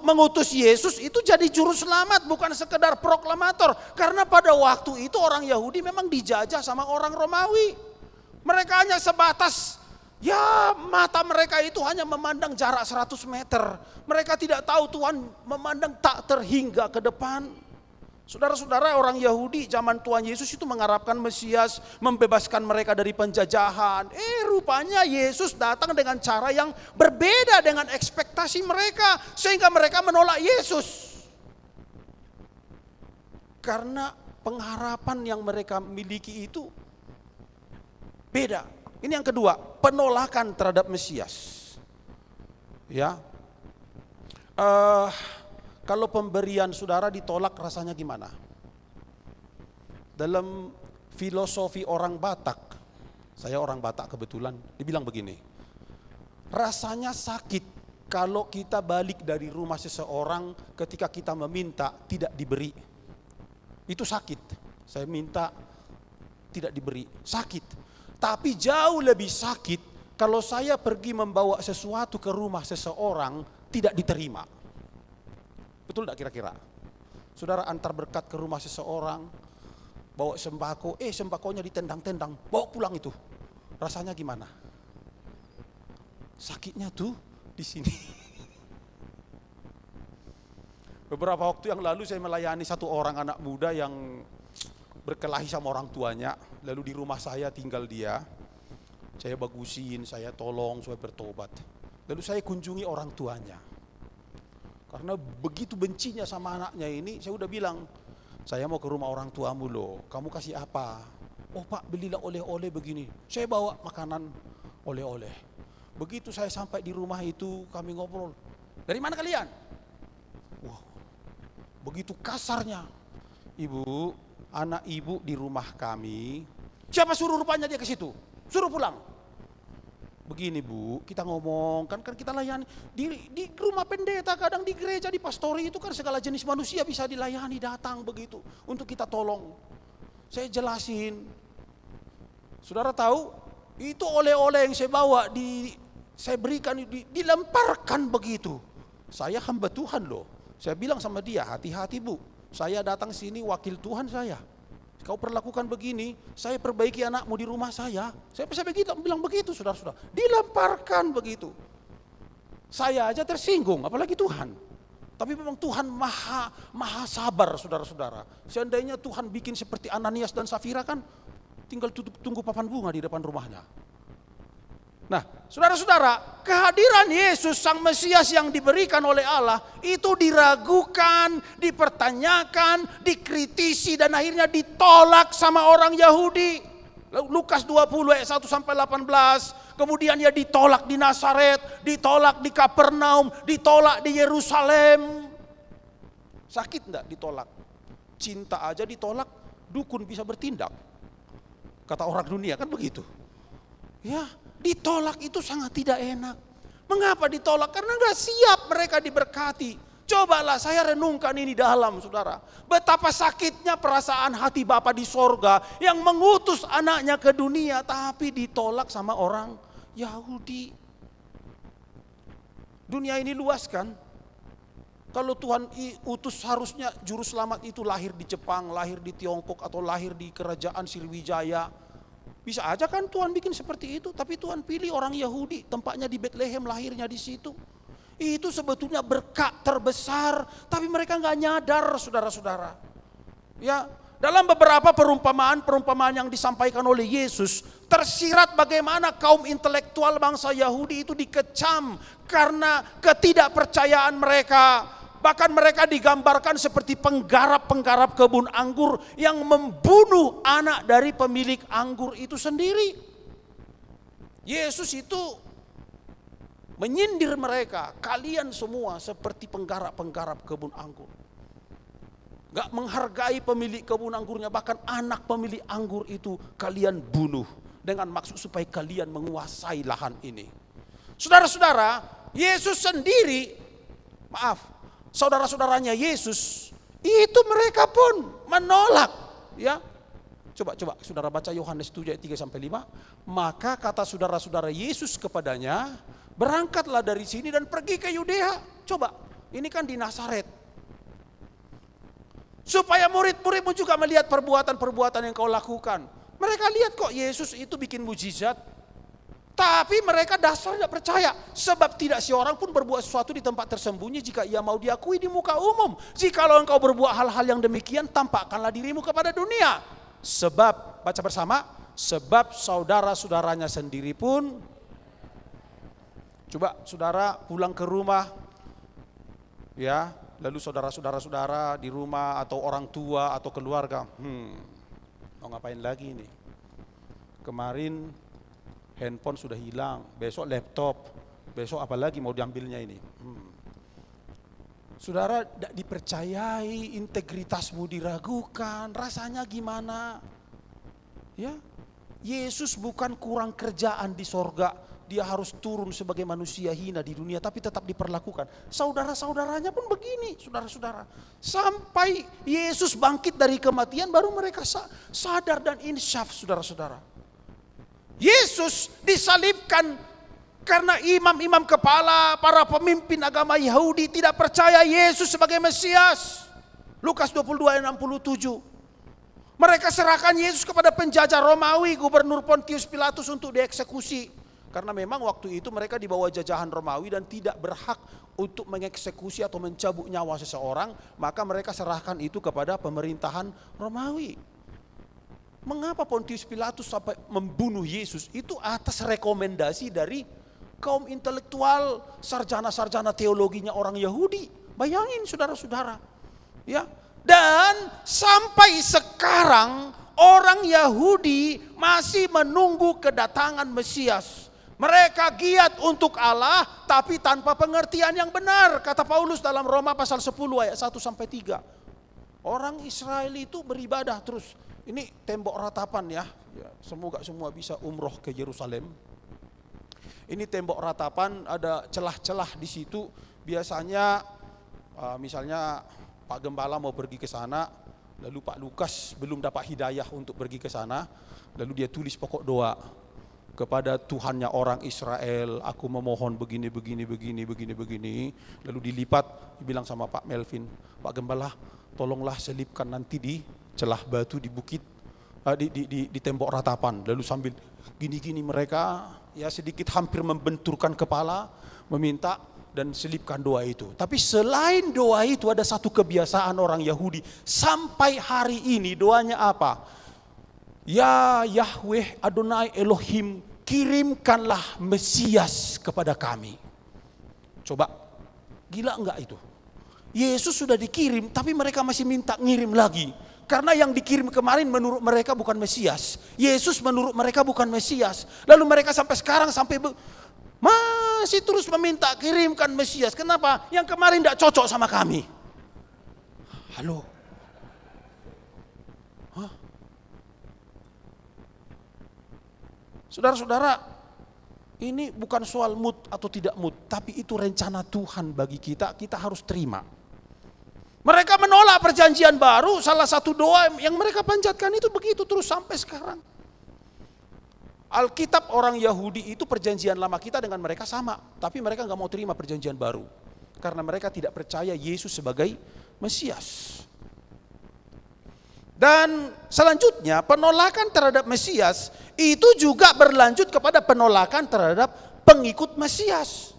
mengutus Yesus itu jadi juru selamat, bukan sekedar proklamator. Karena pada waktu itu orang Yahudi memang dijajah sama orang Romawi. Mereka hanya sebatas, ya mata mereka itu hanya memandang jarak 100 meter. Mereka tidak tahu Tuhan memandang tak terhingga ke depan. Saudara-saudara, orang Yahudi zaman Tuhan Yesus itu mengharapkan Mesias membebaskan mereka dari penjajahan. Rupanya Yesus datang dengan cara yang berbeda dengan ekspektasi mereka. Sehingga mereka menolak Yesus. Karena pengharapan yang mereka miliki itu Beda. Ini yang kedua, penolakan terhadap Mesias. Ya, kalau pemberian saudara ditolak rasanya gimana? Dalam filosofi orang Batak, saya orang Batak kebetulan, dibilang begini, rasanya sakit kalau kita balik dari rumah seseorang ketika kita meminta tidak diberi. Itu sakit. Saya minta tidak diberi, sakit. Tapi jauh lebih sakit kalau saya pergi membawa sesuatu ke rumah seseorang tidak diterima. Betul tidak kira-kira? Saudara antar berkat ke rumah seseorang, bawa sembako, sembakonya ditendang-tendang, bawa pulang itu. Rasanya gimana? Sakitnya tuh di sini. Beberapa waktu yang lalu saya melayani satu orang anak muda yang berkelahi sama orang tuanya, lalu di rumah saya tinggal dia. Saya bagusin, saya tolong supaya bertobat. Lalu saya kunjungi orang tuanya. Karena begitu bencinya sama anaknya ini, saya udah bilang, saya mau ke rumah orang tuamu loh, kamu kasih apa? Oh Pak, belilah oleh-oleh begini. Saya bawa makanan oleh-oleh. Begitu saya sampai di rumah itu, kami ngobrol. Dari mana kalian? Wah, begitu kasarnya. Ibu, anak ibu di rumah kami. Siapa suruh rupanya dia ke situ? Suruh pulang. Begini Bu, kita ngomong, kan kita layani. Di rumah pendeta, kadang di gereja, di pastori itu kan segala jenis manusia bisa dilayani, datang begitu. Untuk kita tolong. Saya jelasin. Saudara tahu, itu oleh-oleh yang saya bawa, saya berikan, dilemparkan begitu. Saya hamba Tuhan loh. Saya bilang sama dia, hati-hati Bu. Saya datang sini wakil Tuhan saya. Kau perlakukan begini, saya perbaiki anakmu di rumah saya. Saya begitu, bilang begitu saudara-saudara. Dilemparkan begitu. Saya aja tersinggung, apalagi Tuhan. Tapi memang Tuhan maha sabar saudara-saudara. Seandainya Tuhan bikin seperti Ananias dan Safira kan, tinggal tunggu papan bunga di depan rumahnya. Nah, saudara-saudara, kehadiran Yesus Sang Mesias yang diberikan oleh Allah itu diragukan, dipertanyakan, dikritisi dan akhirnya ditolak sama orang Yahudi. Lukas 20 ayat 1 sampai 18. Kemudian dia ditolak di Nazaret, ditolak di Kapernaum, ditolak di Yerusalem. Sakit enggak ditolak? Cinta aja ditolak, dukun bisa bertindak. Kata orang dunia kan begitu. Ya, ditolak itu sangat tidak enak. Mengapa ditolak? Karena enggak siap mereka diberkati. Cobalah saya renungkan ini dalam saudara. Betapa sakitnya perasaan hati Bapa di sorga yang mengutus anaknya ke dunia tapi ditolak sama orang Yahudi. Dunia ini luas kan? Kalau Tuhan utus harusnya juru selamat itu lahir di Jepang, lahir di Tiongkok atau lahir di kerajaan Sriwijaya. Bisa aja kan Tuhan bikin seperti itu, tapi Tuhan pilih orang Yahudi, tempatnya di Bethlehem, lahirnya di situ. Itu sebetulnya berkat terbesar, tapi mereka nggak nyadar saudara-saudara. Ya, dalam beberapa perumpamaan yang disampaikan oleh Yesus, tersirat bagaimana kaum intelektual bangsa Yahudi itu dikecam karena ketidakpercayaan mereka. Bahkan mereka digambarkan seperti penggarap-penggarap kebun anggur yang membunuh anak dari pemilik anggur itu sendiri. Yesus itu menyindir mereka, kalian semua seperti penggarap-penggarap kebun anggur. Gak menghargai pemilik kebun anggurnya, bahkan anak pemilik anggur itu kalian bunuh dengan maksud supaya kalian menguasai lahan ini. Saudara-saudara, Yesus sendiri, saudara-saudaranya Yesus itu mereka pun menolak, ya. Coba saudara baca Yohanes 7 ayat 3 sampai 5. Maka kata saudara-saudara Yesus kepadanya, berangkatlah dari sini dan pergi ke Yudea. Coba, ini kan di Nazaret. Supaya murid-muridmu juga melihat perbuatan-perbuatan yang kau lakukan. Mereka lihat kok Yesus itu bikin mujizat. Tapi mereka dasar tidak percaya. Sebab tidak seorang pun berbuat sesuatu di tempat tersembunyi jika ia mau diakui di muka umum. Jikalau engkau berbuat hal-hal yang demikian, tampakkanlah dirimu kepada dunia. Sebab, baca bersama, sebab saudara-saudaranya sendiri pun. Coba saudara pulang ke rumah, ya, lalu saudara-saudara di rumah atau orang tua atau keluarga, mau ngapain lagi nih? Kemarin handphone sudah hilang, besok laptop, besok apalagi mau diambilnya ini. Saudara, tidak dipercayai, integritasmu diragukan, rasanya gimana? Ya, Yesus bukan kurang kerjaan di sorga, dia harus turun sebagai manusia hina di dunia, tapi tetap diperlakukan. Saudara-saudaranya pun begini, saudara-saudara. Sampai Yesus bangkit dari kematian, baru mereka sadar dan insyaf, saudara-saudara. Yesus disalibkan karena imam-imam kepala, para pemimpin agama Yahudi tidak percaya Yesus sebagai Mesias. Lukas 22 ayat 67. Mereka serahkan Yesus kepada penjajah Romawi, Gubernur Pontius Pilatus untuk dieksekusi. Karena memang waktu itu mereka di bawah jajahan Romawi dan tidak berhak untuk mengeksekusi atau mencabut nyawa seseorang. Maka mereka serahkan itu kepada pemerintahan Romawi. Mengapa Pontius Pilatus sampai membunuh Yesus? Itu atas rekomendasi dari kaum intelektual, sarjana-sarjana teologinya orang Yahudi. Bayangin saudara-saudara. Ya. Dan sampai sekarang orang Yahudi masih menunggu kedatangan Mesias. Mereka giat untuk Allah tapi tanpa pengertian yang benar. Kata Paulus dalam Roma pasal 10 ayat 1 sampai 3. Orang Israel itu beribadah terus. Ini tembok ratapan ya. Semoga semua bisa umroh ke Yerusalem. Ini tembok ratapan, ada celah-celah di situ. Biasanya misalnya Pak Gembala mau pergi ke sana, lalu Pak Lukas belum dapat hidayah untuk pergi ke sana, lalu dia tulis pokok doa kepada Tuhannya orang Israel, aku memohon begini, lalu dilipat, dibilang sama Pak Melvin, Pak Gembala tolonglah selipkan nanti di celah batu di bukit, di tembok ratapan, lalu sambil gini-gini mereka ya sedikit hampir membenturkan kepala, meminta dan selipkan doa itu. Tapi selain doa itu ada satu kebiasaan orang Yahudi. Sampai hari ini doanya apa? Ya Yahweh Adonai Elohim, kirimkanlah Mesias kepada kami. Coba, gila enggak itu? Yesus sudah dikirim tapi mereka masih minta ngirim lagi. Karena yang dikirim kemarin menurut mereka bukan Mesias. Yesus menurut mereka bukan Mesias. Lalu mereka sampai sekarang masih terus meminta kirimkan Mesias. Kenapa? Yang kemarin tidak cocok sama kami. Halo. Hah? Saudara-saudara, ini bukan soal mood atau tidak mood, tapi itu rencana Tuhan bagi kita, kita harus terima. Mereka menolak perjanjian baru, salah satu doa yang mereka panjatkan itu begitu terus sampai sekarang. Alkitab orang Yahudi itu perjanjian lama kita dengan mereka sama, tapi mereka nggak mau terima perjanjian baru karena mereka tidak percaya Yesus sebagai Mesias. Dan selanjutnya penolakan terhadap Mesias itu juga berlanjut kepada penolakan terhadap pengikut Mesias.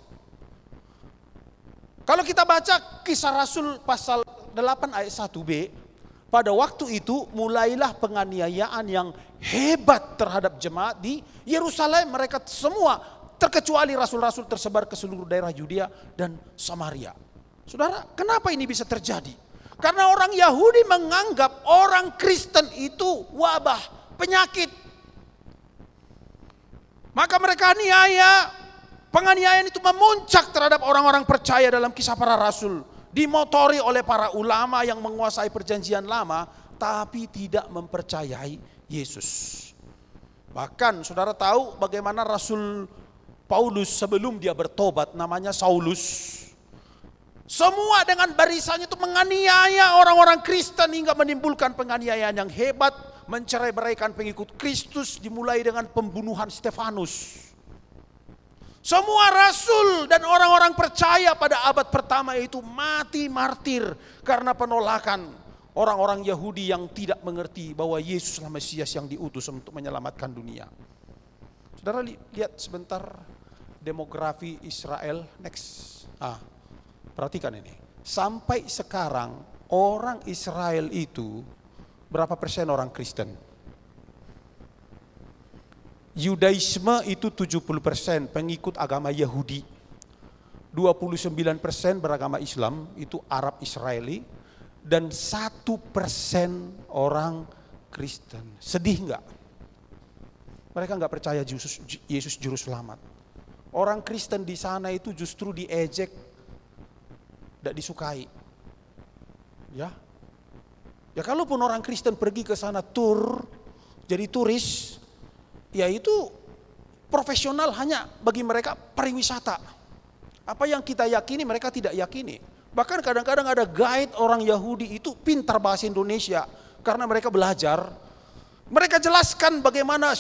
Kalau kita baca Kisah Rasul pasal 8 ayat 1b, pada waktu itu mulailah penganiayaan yang hebat terhadap jemaat di Yerusalem. Mereka semua terkecuali rasul-rasul tersebar ke seluruh daerah Yudea dan Samaria. Saudara, kenapa ini bisa terjadi? Karena orang Yahudi menganggap orang Kristen itu wabah, penyakit. Maka mereka penganiayaan itu memuncak terhadap orang-orang percaya dalam Kisah Para Rasul. Dimotori oleh para ulama yang menguasai perjanjian lama tapi tidak mempercayai Yesus. Bahkan saudara tahu bagaimana Rasul Paulus sebelum dia bertobat, namanya Saulus. Semua dengan barisannya itu menganiaya orang-orang Kristen hingga menimbulkan penganiayaan yang hebat, mencerai-beraikan pengikut Kristus, dimulai dengan pembunuhan Stefanus. Semua rasul dan orang-orang percaya pada abad pertama itu mati martir karena penolakan orang-orang Yahudi yang tidak mengerti bahwa Yesuslah Mesias yang diutus untuk menyelamatkan dunia. Saudara lihat sebentar demografi Israel next. Perhatikan ini. Sampai sekarang orang Israel itu berapa persen orang Kristen? Yudaisme itu 70% pengikut agama Yahudi. 29% beragama Islam, itu Arab Israeli. Dan 1% orang Kristen. Sedih enggak? Mereka nggak percaya Yesus juru selamat. Orang Kristen di sana itu justru diejek, tidak disukai. Ya, kalaupun orang Kristen pergi ke sana jadi turis, ya itu profesional hanya bagi mereka pariwisata. Apa yang kita yakini mereka tidak yakini. Bahkan kadang-kadang ada guide orang Yahudi itu pintar bahasa Indonesia karena mereka belajar. Mereka jelaskan bagaimana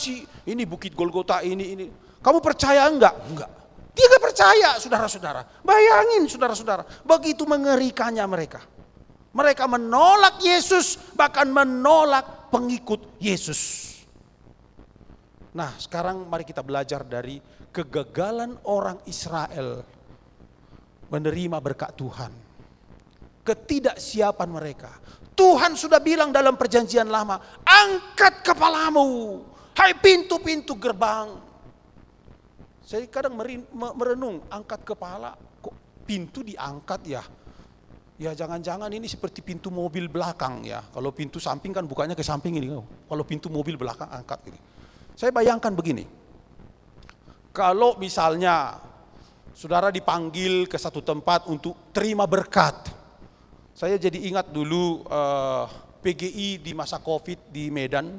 ini Bukit Golgota ini. Kamu percaya enggak? Enggak. Dia enggak percaya, saudara-saudara. Bayangin saudara-saudara, begitu mengerikannya mereka. Mereka menolak Yesus, bahkan menolak pengikut Yesus. Nah, sekarang mari kita belajar dari kegagalan orang Israel menerima berkat Tuhan. Ketidaksiapan mereka. Tuhan sudah bilang dalam perjanjian lama, angkat kepalamu, hai pintu-pintu gerbang. Saya kadang merenung, angkat kepala, kok pintu diangkat ya? Ya jangan-jangan ini seperti pintu mobil belakang ya. Kalau pintu samping kan bukanya ke samping ini. Kalau pintu mobil belakang angkat ini. Saya bayangkan begini. Kalau misalnya saudara dipanggil ke satu tempat untuk terima berkat. Saya jadi ingat dulu PGI di masa COVID di Medan.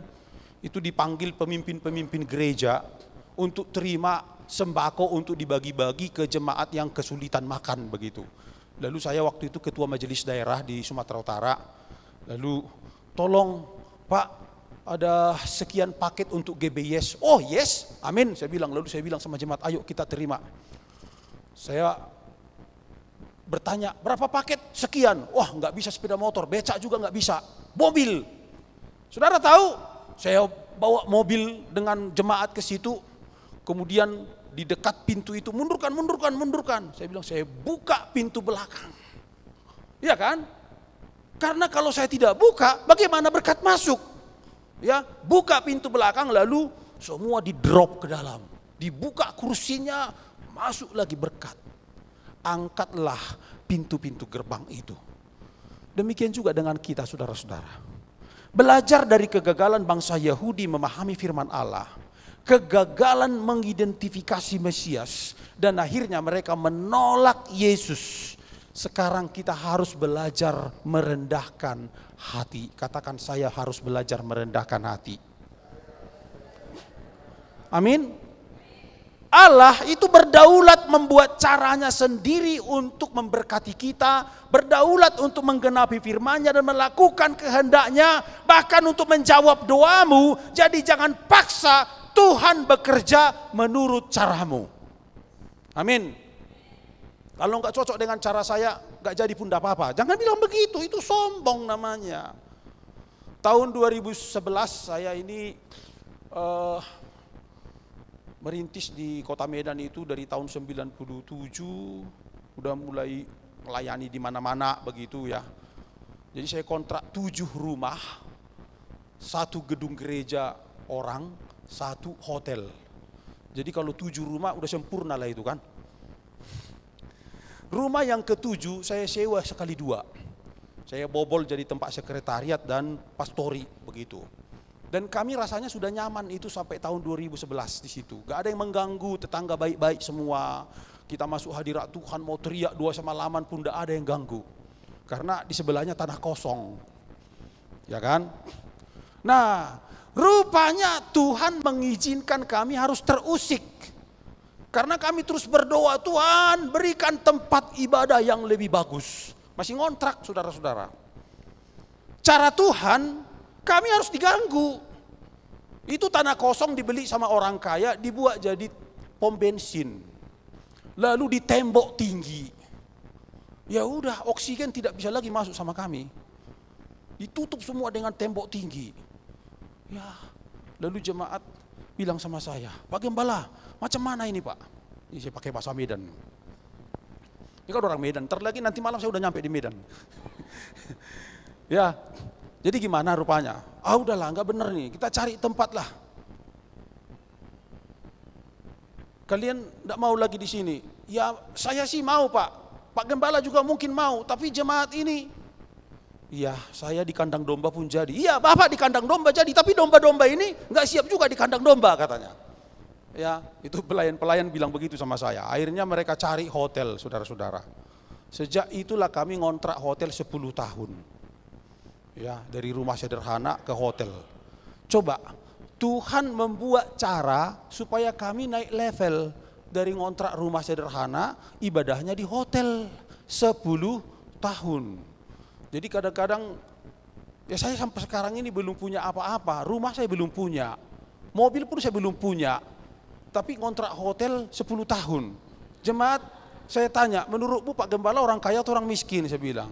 Itu dipanggil pemimpin-pemimpin gereja untuk terima sembako untuk dibagi-bagi ke jemaat yang kesulitan makan begitu. Lalu saya waktu itu ketua majelis daerah di Sumatera Utara. Lalu tolong Pak, ada sekian paket untuk GBIS. Oh yes, amin saya bilang. Lalu saya bilang sama jemaat, ayo kita terima. Saya bertanya, berapa paket? Sekian. Wah nggak bisa sepeda motor, becak juga nggak bisa. Mobil. Saudara tahu, saya bawa mobil dengan jemaat ke situ. Kemudian di dekat pintu itu mundurkan. Saya bilang saya buka pintu belakang. Iya kan? Karena kalau saya tidak buka, bagaimana berkat masuk? Ya, buka pintu belakang lalu semua di drop ke dalam. Dibuka kursinya, masuk lagi berkat. Angkatlah pintu-pintu gerbang itu. Demikian juga dengan kita saudara-saudara. Belajar dari kegagalan bangsa Yahudi memahami firman Allah. Kegagalan mengidentifikasi Mesias dan akhirnya mereka menolak Yesus. Sekarang kita harus belajar merendahkan hati. Katakan saya harus belajar merendahkan hati. Amin. Allah itu berdaulat membuat caranya sendiri untuk memberkati kita, berdaulat untuk menggenapi firman-Nya dan melakukan kehendaknya, bahkan untuk menjawab doamu. Jadi jangan paksa Tuhan bekerja menurut caramu. Amin. Kalau nggak cocok dengan cara saya, nggak jadi pun tidak apa-apa. Jangan bilang begitu, itu sombong namanya. Tahun 2011 saya ini merintis di kota Medan itu dari tahun 97, udah mulai melayani di mana-mana begitu ya. Jadi saya kontrak 7 rumah, 1 gedung gereja orang, 1 hotel. Jadi kalau 7 rumah udah sempurna lah itu kan. Rumah yang ke-7 saya sewa sekali 2. Saya bobol jadi tempat sekretariat dan pastori begitu. Dan kami rasanya sudah nyaman itu sampai tahun 2011 di situ. Gak ada yang mengganggu, tetangga baik-baik semua. Kita masuk hadirat Tuhan mau teriak 2 semalaman pun gak ada yang ganggu. Karena di sebelahnya tanah kosong. Ya kan? Nah, rupanya Tuhan mengizinkan kami harus terusik. Karena kami terus berdoa, Tuhan berikan tempat ibadah yang lebih bagus. Masih ngontrak saudara-saudara. Cara Tuhan, kami harus diganggu. Itu tanah kosong dibeli sama orang kaya, dibuat jadi pom bensin. Lalu di tembok tinggi. Ya udah, oksigen tidak bisa lagi masuk sama kami. Ditutup semua dengan tembok tinggi. Ya, lalu jemaat bilang sama saya, Pak Gembala, macam mana ini Pak? Ini saya pakai bahasa Medan. Ini kan orang Medan, ntar lagi nanti malam saya udah nyampe di Medan. Ya, jadi gimana rupanya? Udahlah, nggak bener nih, kita cari tempat lah. Kalian nggak mau lagi di sini? Ya, saya sih mau Pak. Pak Gembala juga mungkin mau, tapi jemaat ini Iya, saya di kandang domba pun jadi. Iya, Bapak di kandang domba jadi, tapi domba-domba ini nggak siap juga di kandang domba katanya. Ya, itu pelayan-pelayan bilang begitu sama saya. Akhirnya mereka cari hotel, saudara-saudara. Sejak itulah kami ngontrak hotel 10 tahun. Ya, dari rumah sederhana ke hotel. Coba, Tuhan membuat cara supaya kami naik level dari ngontrak rumah sederhana, ibadahnya di hotel 10 tahun. Jadi kadang-kadang, ya saya sampai sekarang ini belum punya apa-apa, rumah saya belum punya, mobil pun saya belum punya, tapi ngontrak hotel 10 tahun. Jemaat, saya tanya, menurutmu Pak Gembala orang kaya atau orang miskin? Saya bilang.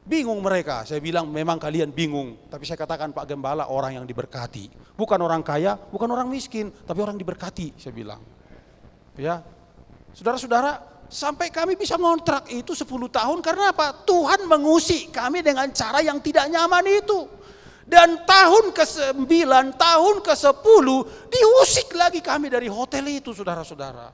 Bingung mereka, saya bilang memang kalian bingung. Tapi saya katakan Pak Gembala orang yang diberkati. Bukan orang kaya, bukan orang miskin, tapi orang diberkati, saya bilang. Ya, saudara-saudara, sampai kami bisa ngontrak itu 10 tahun karena apa? Tuhan mengusik kami dengan cara yang tidak nyaman itu. Dan tahun ke-9, tahun ke-10 diusik lagi kami dari hotel itu, saudara-saudara.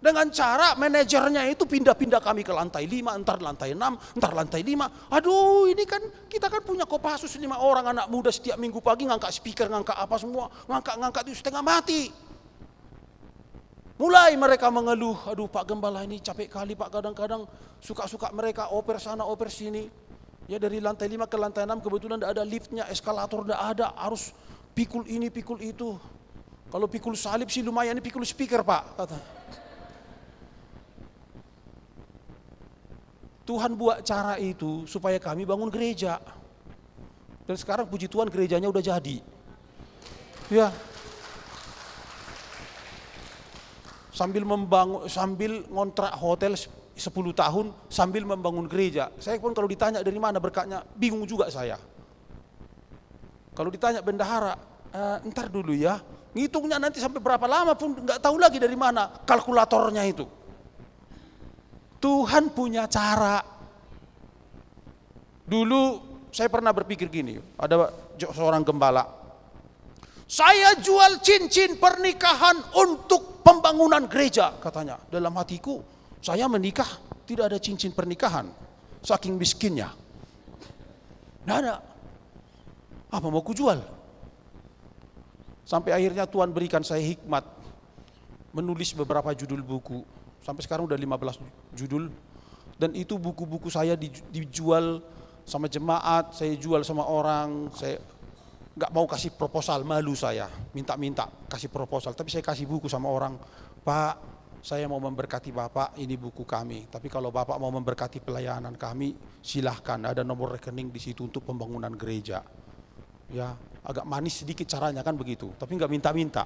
Dengan cara manajernya itu pindah-pindah kami ke lantai 5, entar lantai 6, entar lantai 5. Aduh, ini kan kita kan punya Kopassus 5 orang anak muda setiap minggu pagi ngangkat speaker, ngangkat apa semua, ngangkat itu setengah mati. Mulai mereka mengeluh, aduh Pak Gembala ini capek kali Pak, kadang-kadang suka-suka mereka oper sana oper sini. Ya dari lantai 5 ke lantai 6 kebetulan tidak ada liftnya, eskalator tidak ada, harus pikul ini pikul itu. Kalau pikul salib sih lumayan, ini pikul speaker Pak, kata. Tuhan buat cara itu supaya kami bangun gereja. Dan sekarang puji Tuhan gerejanya udah jadi. Ya. Sambil ngontrak hotel 10 tahun, sambil membangun gereja. Saya pun kalau ditanya dari mana berkatnya, bingung juga saya. Kalau ditanya bendahara, entar dulu ya, ngitungnya nanti sampai berapa lama pun nggak tahu lagi dari mana kalkulatornya itu. Tuhan punya cara. Dulu saya pernah berpikir gini, ada seorang gembala, saya jual cincin pernikahan untuk pembangunan gereja, katanya. Dalam hatiku, saya menikah tidak ada cincin pernikahan, saking miskinnya. Nggak ada. Apa mau kujual? Sampai akhirnya Tuhan berikan saya hikmat menulis beberapa judul buku. Sampai sekarang udah 15 judul. Dan itu buku-buku saya dijual sama jemaat, saya jual sama orang. Saya nggak mau kasih proposal, malu saya, minta-minta kasih proposal. Tapi saya kasih buku sama orang, Pak, saya mau memberkati Bapak, ini buku kami. Tapi kalau Bapak mau memberkati pelayanan kami, silahkan, ada nomor rekening di situ untuk pembangunan gereja. Ya, agak manis sedikit caranya kan begitu, tapi nggak minta-minta.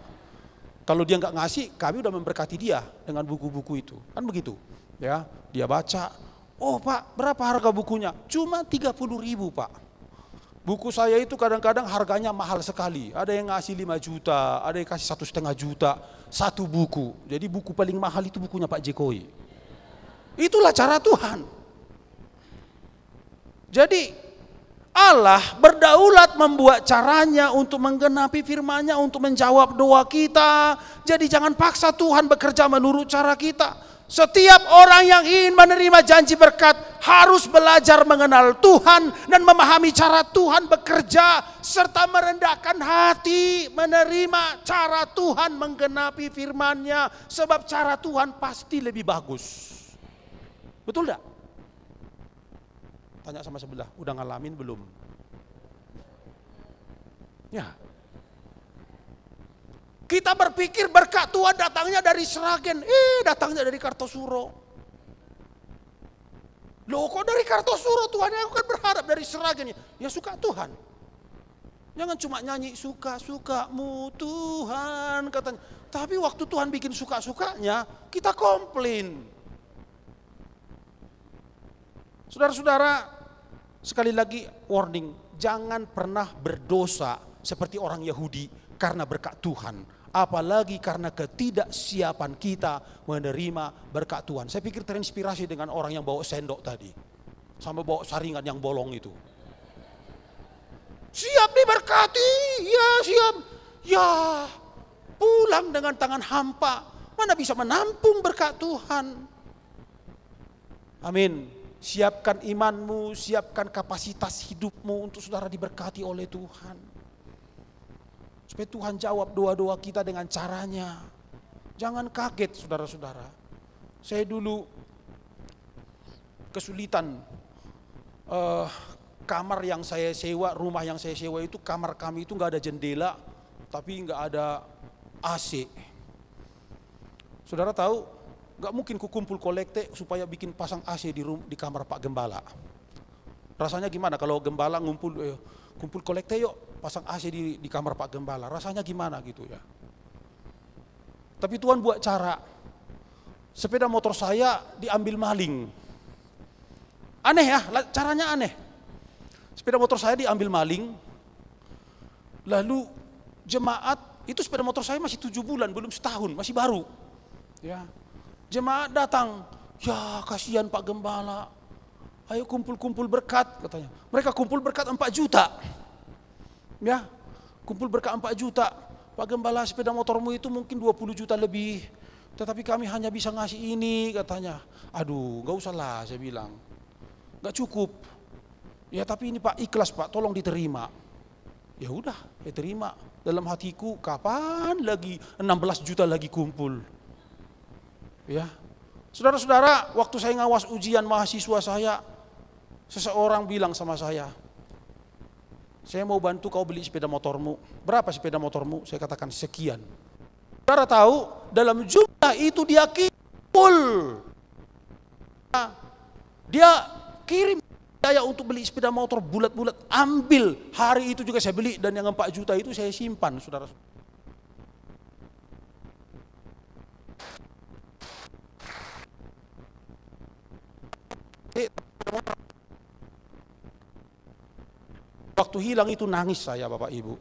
Kalau dia nggak ngasih, kami udah memberkati dia dengan buku-buku itu, kan begitu. Ya, dia baca, oh Pak, berapa harga bukunya? Cuma 30.000 Pak. Buku saya itu kadang-kadang harganya mahal sekali. Ada yang ngasih 5 juta, ada yang kasih 1,5 juta, satu buku. Jadi buku paling mahal itu bukunya Pak Jokowi. Itulah cara Tuhan. Jadi Allah berdaulat membuat caranya untuk menggenapi firman-Nya, untuk menjawab doa kita. Jadi jangan paksa Tuhan bekerja menurut cara kita. Setiap orang yang ingin menerima janji berkat harus belajar mengenal Tuhan dan memahami cara Tuhan bekerja serta merendahkan hati menerima cara Tuhan menggenapi firman-Nya, sebab cara Tuhan pasti lebih bagus. Betul enggak? Tanya sama sebelah, udah ngalamin belum? Ya. Kita berpikir berkat Tuhan datangnya dari Sragen, datangnya dari Kartosuro. Loh kok dari Kartosuro Tuhan? Aku kan berharap dari Sragen. Ya suka Tuhan. Jangan cuma nyanyi suka-sukamu Tuhan katanya. Tapi waktu Tuhan bikin suka-sukanya, kita komplain. Saudara-saudara, sekali lagi warning, jangan pernah berdosa seperti orang Yahudi karena berkat Tuhan. Apalagi karena ketidaksiapan kita menerima berkat Tuhan. Saya pikir terinspirasi dengan orang yang bawa sendok tadi. Sama bawa saringan yang bolong itu. Siap diberkati, ya siap. Ya, pulang dengan tangan hampa. Mana bisa menampung berkat Tuhan. Amin. Siapkan imanmu, siapkan kapasitas hidupmu untuk saudara diberkati oleh Tuhan. Supaya Tuhan jawab doa-doa kita dengan caranya. Jangan kaget saudara-saudara. Saya dulu kesulitan kamar yang saya sewa, rumah yang saya sewa itu, kamar kami itu nggak ada jendela, tapi nggak ada AC. Saudara tahu, nggak mungkin kumpul kolekte supaya bikin pasang AC di kamar Pak Gembala. Rasanya gimana kalau Gembala kumpul kolekte yuk pasang AC di kamar Pak Gembala. Rasanya gimana gitu ya. Tapi Tuhan buat cara. Sepeda motor saya diambil maling. Aneh ya, caranya aneh. Sepeda motor saya diambil maling. Lalu jemaat, itu sepeda motor saya masih 7 bulan, belum setahun, masih baru. Ya. Jemaat datang, ya kasihan Pak Gembala, ayo kumpul-kumpul berkat katanya. Mereka kumpul berkat 4 juta. Ya, kumpul berkat 4 juta. Pak Gembala, sepeda motormu itu mungkin 20 juta lebih, tetapi kami hanya bisa ngasih ini katanya. Aduh, gak usah lah saya bilang, gak cukup. Ya tapi ini Pak ikhlas Pak, tolong diterima. Ya udah, ya terima. Dalam hatiku, kapan lagi 16 juta lagi kumpul. Ya, saudara-saudara, waktu saya ngawas ujian mahasiswa saya, seseorang bilang sama saya mau bantu kau beli sepeda motormu. Berapa sepeda motormu? Saya katakan sekian. Saudara tahu, dalam jumlah itu dia kimpul. Dia kirim saya untuk beli sepeda motor bulat-bulat, ambil. Hari itu juga saya beli, dan yang 4 juta itu saya simpan, saudara. Waktu hilang itu nangis saya Bapak Ibu.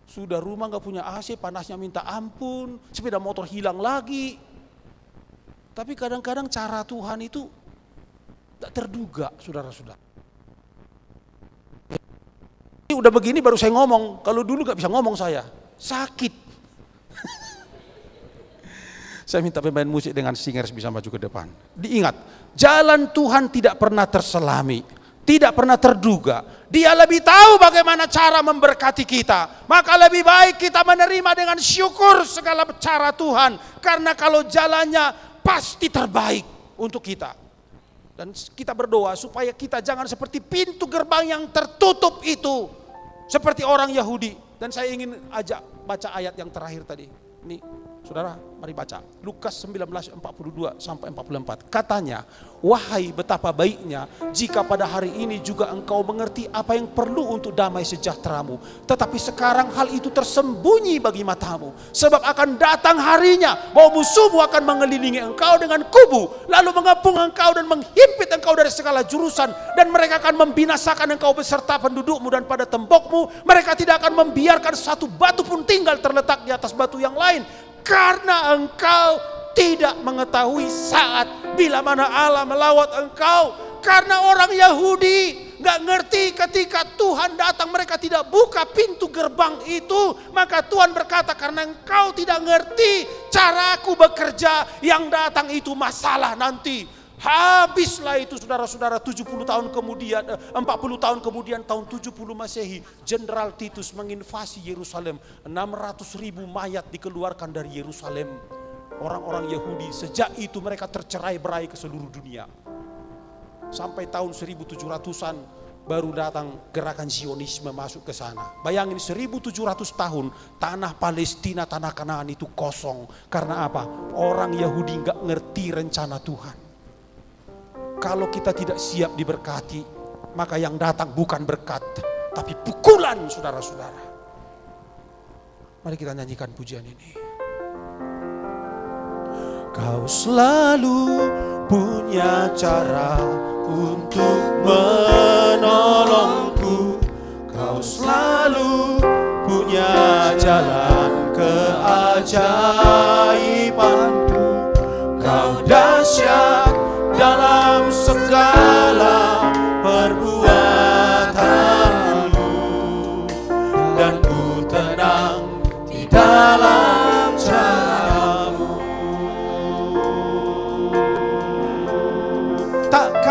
Sudah rumah gak punya AC, panasnya minta ampun, sepeda motor hilang lagi. Tapi kadang-kadang cara Tuhan itu tak terduga, saudara-saudara. Ini udah begini baru saya ngomong, kalau dulu gak bisa ngomong saya, sakit. Saya minta pemain musik dengan singers bisa maju ke depan. Diingat, jalan Tuhan tidak pernah terselami, tidak pernah terduga. Dia lebih tahu bagaimana cara memberkati kita. Maka lebih baik kita menerima dengan syukur segala cara Tuhan. Karena kalau jalannya pasti terbaik untuk kita. Dan kita berdoa supaya kita jangan seperti pintu gerbang yang tertutup itu. Seperti orang Yahudi. Dan saya ingin ajak baca ayat yang terakhir tadi. Ini saudara, mari baca. Lukas 19:42 sampai 44. Katanya, wahai betapa baiknya jika pada hari ini juga engkau mengerti apa yang perlu untuk damai sejahteramu. Tetapi sekarang hal itu tersembunyi bagi matamu. Sebab akan datang harinya bahwa musuhmu akan mengelilingi engkau dengan kubu, lalu mengepung engkau dan menghimpit engkau dari segala jurusan. Dan mereka akan membinasakan engkau beserta pendudukmu, dan pada tembokmu mereka tidak akan membiarkan satu batu pun tinggal terletak di atas batu yang lain. Karena engkau tidak mengetahui saat bila mana Allah melawat engkau. Karena orang Yahudi gak ngerti ketika Tuhan datang, mereka tidak buka pintu gerbang itu. Maka Tuhan berkata, karena engkau tidak ngerti caraku bekerja, yang datang itu masalah nanti. Habislah itu saudara-saudara. 70 tahun kemudian, 40 tahun kemudian, tahun 70 Masehi, Jenderal Titus menginvasi Yerusalem. 600.000 mayat dikeluarkan dari Yerusalem. Orang-orang Yahudi sejak itu mereka tercerai-berai ke seluruh dunia. Sampai tahun 1700-an baru datang gerakan Zionisme masuk ke sana. Bayangin 1700 tahun tanah Palestina, tanah Kanaan itu kosong. Karena apa? Orang Yahudi nggak ngerti rencana Tuhan. Kalau kita tidak siap diberkati, maka yang datang bukan berkat, tapi pukulan, saudara-saudara. Mari kita nyanyikan pujian ini. Kau selalu punya cara untuk menolongku. Kau selalu punya jalan keajaibanku. Kau dahsyat dalam segala perbuatanmu, dan ku tenang di dalam caramu. Takkan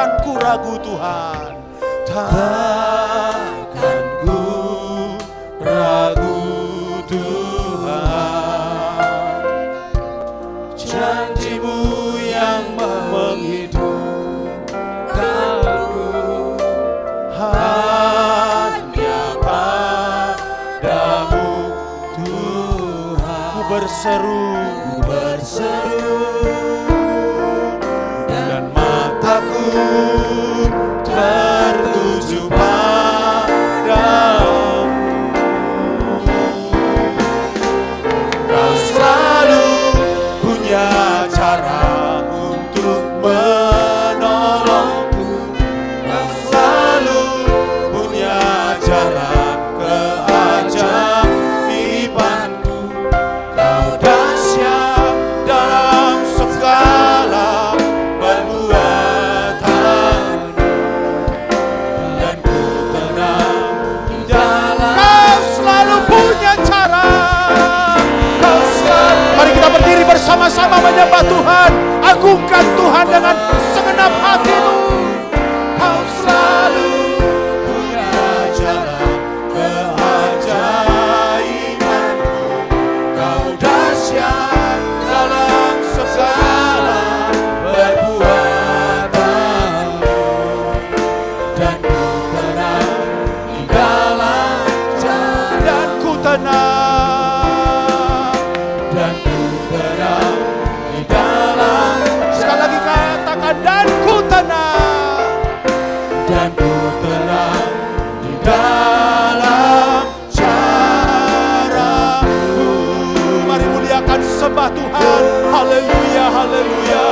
ragu Tuhan. Takkan ku ragu Tuhan, janji-Mu yang menghidupkanku, hanya padamu Tuhan. Ku berseru, dan mataku tertuju padamu. Kau selalu punya cara untuk menolongku. Kau selalu punya jalan keajaibanku. Kau dahsyat dalam segala perbuatan, dan ku tenang di dalam. Kau selalu punya cara. Kau selalu. Mari kita berdiri bersama-sama menyembah Tuhan. Agungkan Tuhan dengan segenap hatimu. Kau selalu punya jalan keajaibanku. Kau dahsyat dalam segala perbuatan, dan ku tenang di dalam jalan. Dan ku tenang. Dan ku tenang di dalam Sekali lagi katakan, dan ku tenang. dan ku tenang di dalam caramu. Mari muliakan sembah Tuhan. Haleluya, haleluya.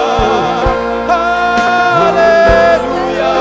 Haleluya.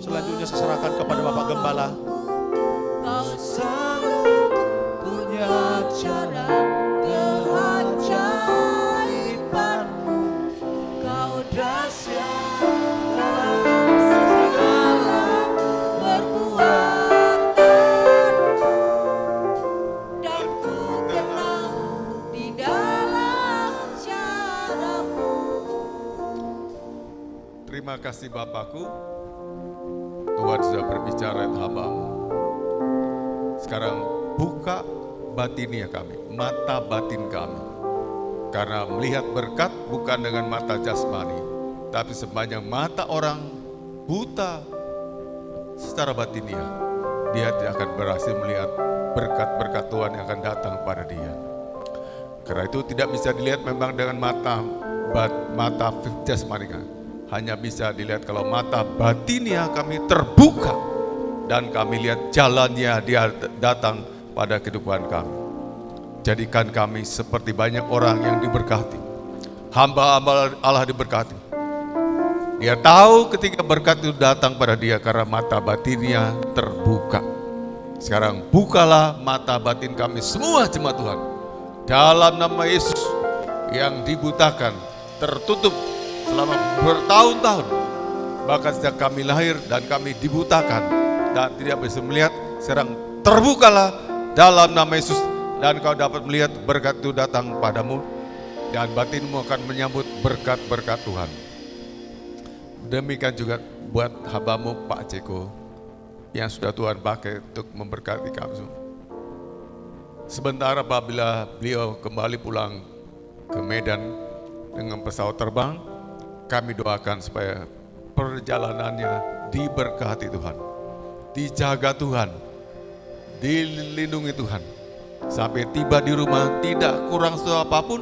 Selanjutnya saya serahkan kepada Bapak Gembala. Kau selalu punya cara keajaibanmu. Kau dahsyat dalam segala perbuatan, dan ku tenang di dalam caramu. Terima kasih Bapakku, Tuhan sudah berbicara dengan hamba-Mu. Sekarang buka batinia kami, mata batin kami. Karena melihat berkat bukan dengan mata jasmani, tapi sepanjang mata orang buta secara batinia, dia tidak akan berhasil melihat berkat-berkat Tuhan yang akan datang pada dia. Karena itu tidak bisa dilihat memang dengan mata jasmani kan. Hanya bisa dilihat kalau mata batinia kami terbuka dan kami lihat jalannya dia datang pada kehidupan kami. Jadikan kami seperti banyak orang yang diberkati. Hamba-hamba Allah diberkati. Dia tahu ketika berkat itu datang pada dia karena mata batinnya terbuka. Sekarang bukalah mata batin kami semua jemaat Tuhan. Dalam nama Yesus, yang dibutakan, tertutup selama bertahun-tahun. Bahkan sejak kami lahir dan kami dibutakan dan tidak bisa melihat, sekarang terbukalah dalam nama Yesus dan kau dapat melihat berkat itu datang padamu dan batinmu akan menyambut berkat-berkat Tuhan. Demikian juga buat hambamu Pak Ceko yang sudah Tuhan pakai untuk memberkati kami semua. Sebentar apabila beliau kembali pulang ke Medan dengan pesawat terbang, kami doakan supaya perjalanannya diberkati Tuhan, dijaga Tuhan, dilindungi Tuhan, sampai tiba di rumah tidak kurang sesuatu apapun,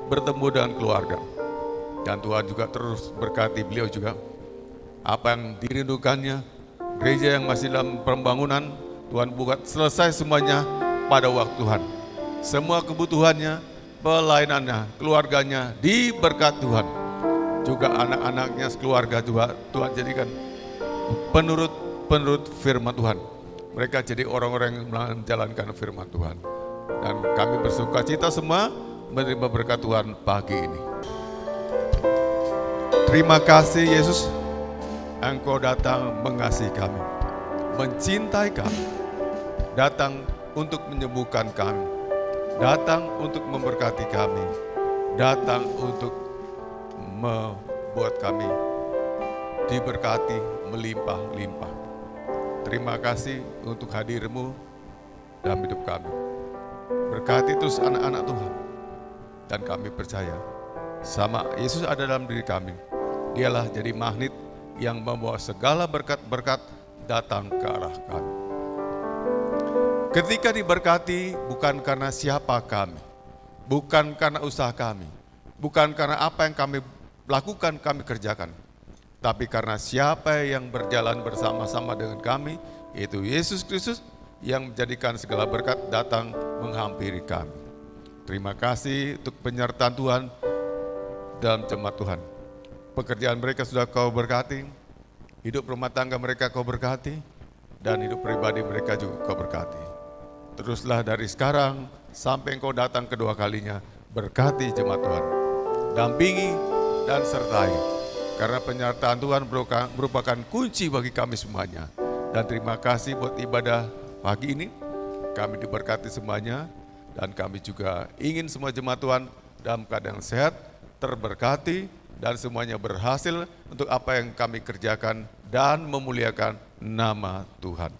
bertemu dengan keluarga. Dan Tuhan juga terus berkati beliau juga. Apa yang dirindukannya, gereja yang masih dalam pembangunan, Tuhan buat selesai semuanya pada waktu Tuhan. Semua kebutuhannya, pelayanannya, keluarganya diberkat Tuhan. Juga anak-anaknya, keluarga juga Tuhan jadikan penurut firman Tuhan. Mereka jadi orang-orang yang menjalankan firman Tuhan. Dan kami bersuka cita semua menerima berkat Tuhan pagi ini. Terima kasih Yesus, Engkau datang mengasihi kami, mencintai kami, datang untuk menyembuhkan kami, datang untuk memberkati kami, datang untuk membuat kami diberkati melimpah-limpah. Terima kasih untuk hadir-Mu dalam hidup kami. Berkati terus anak-anak Tuhan. Dan kami percaya sama Yesus ada dalam diri kami. Dialah jadi magnet yang membawa segala berkat-berkat datang ke arah kami. Ketika diberkati bukan karena siapa kami, bukan karena usaha kami, bukan karena apa yang kami lakukan, kami kerjakan, tapi karena siapa yang berjalan bersama-sama dengan kami, yaitu Yesus Kristus yang menjadikan segala berkat datang menghampiri kami. Terima kasih untuk penyertaan Tuhan dalam jemaat Tuhan. Pekerjaan mereka sudah Kau berkati, hidup rumah tangga mereka Kau berkati, dan hidup pribadi mereka juga Kau berkati. Teruslah dari sekarang sampai Engkau datang kedua kalinya, berkati jemaat Tuhan. Dampingi dan sertai, karena penyertaan Tuhan merupakan kunci bagi kami semuanya. Dan terima kasih buat ibadah pagi ini, kami diberkati semuanya, dan kami juga ingin semua jemaat Tuhan dalam keadaan sehat, terberkati, dan semuanya berhasil untuk apa yang kami kerjakan dan memuliakan nama Tuhan.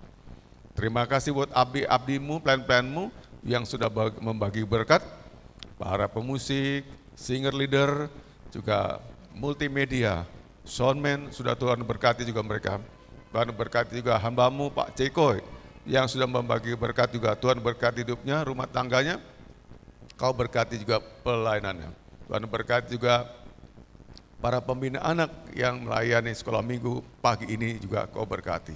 Terima kasih buat abdi-abdimu, pelayan-pelayanmu yang sudah membagi berkat, para pemusik, singer leader, juga multimedia, soundman, sudah Tuhan berkati juga mereka. Tuhan berkati juga hamba-Mu Pak Ceko yang sudah membagi berkat juga. Tuhan berkati hidupnya, rumah tangganya, Kau berkati juga pelayanannya. Tuhan berkati juga para pembina anak yang melayani sekolah minggu pagi ini juga Kau berkati.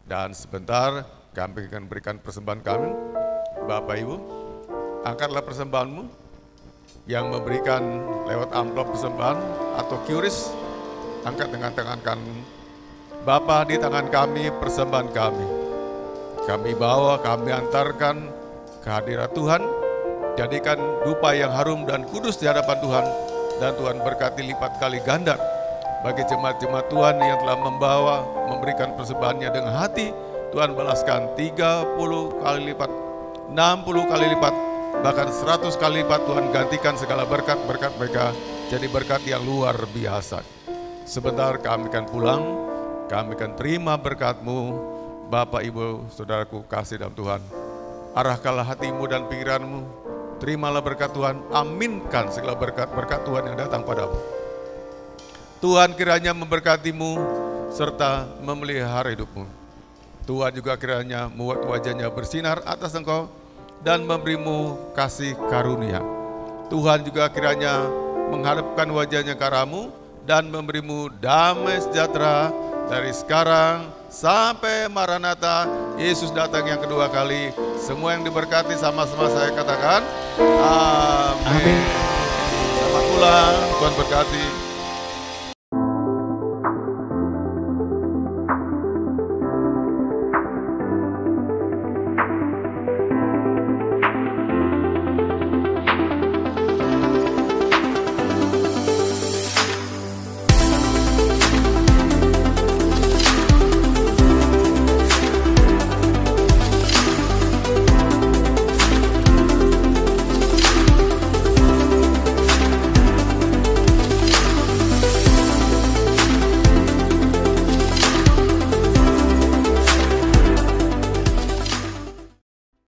Dan sebentar kami akan berikan persembahan kami. Bapak Ibu, angkatlah persembahanmu yang memberikan lewat amplop persembahan atau QRIS, angkat dengan tangan kanan. Bapa, di tangan kami persembahan kami. Kami bawa, kami antarkan kehadirat Tuhan, jadikan dupa yang harum dan kudus di hadapan Tuhan. Dan Tuhan berkati lipat kali ganda bagi jemaat-jemaat Tuhan yang telah membawa, memberikan persembahannya dengan hati. Tuhan balaskan 30 kali lipat, 60 kali lipat, bahkan 100 kali lipat. Tuhan gantikan segala berkat-berkat mereka jadi berkat yang luar biasa. Sebentar kami akan pulang, kami akan terima berkat-Mu. Bapak, Ibu, Saudaraku kasih dalam Tuhan, arahkanlah hatimu dan pikiranmu. Terimalah berkat Tuhan, aminkan segala berkat-berkat Tuhan yang datang padamu. Tuhan kiranya memberkatimu serta memelihara hidupmu. Tuhan juga kiranya membuat wajahnya bersinar atas engkau dan memberimu kasih karunia. Tuhan juga kiranya menghadapkan wajahnya ke arahmu dan memberimu damai sejahtera dari sekarang sampai Maranatha, Yesus datang yang kedua kali. Semua yang diberkati sama-sama saya katakan, amin. Selamat pulang, Tuhan berkati.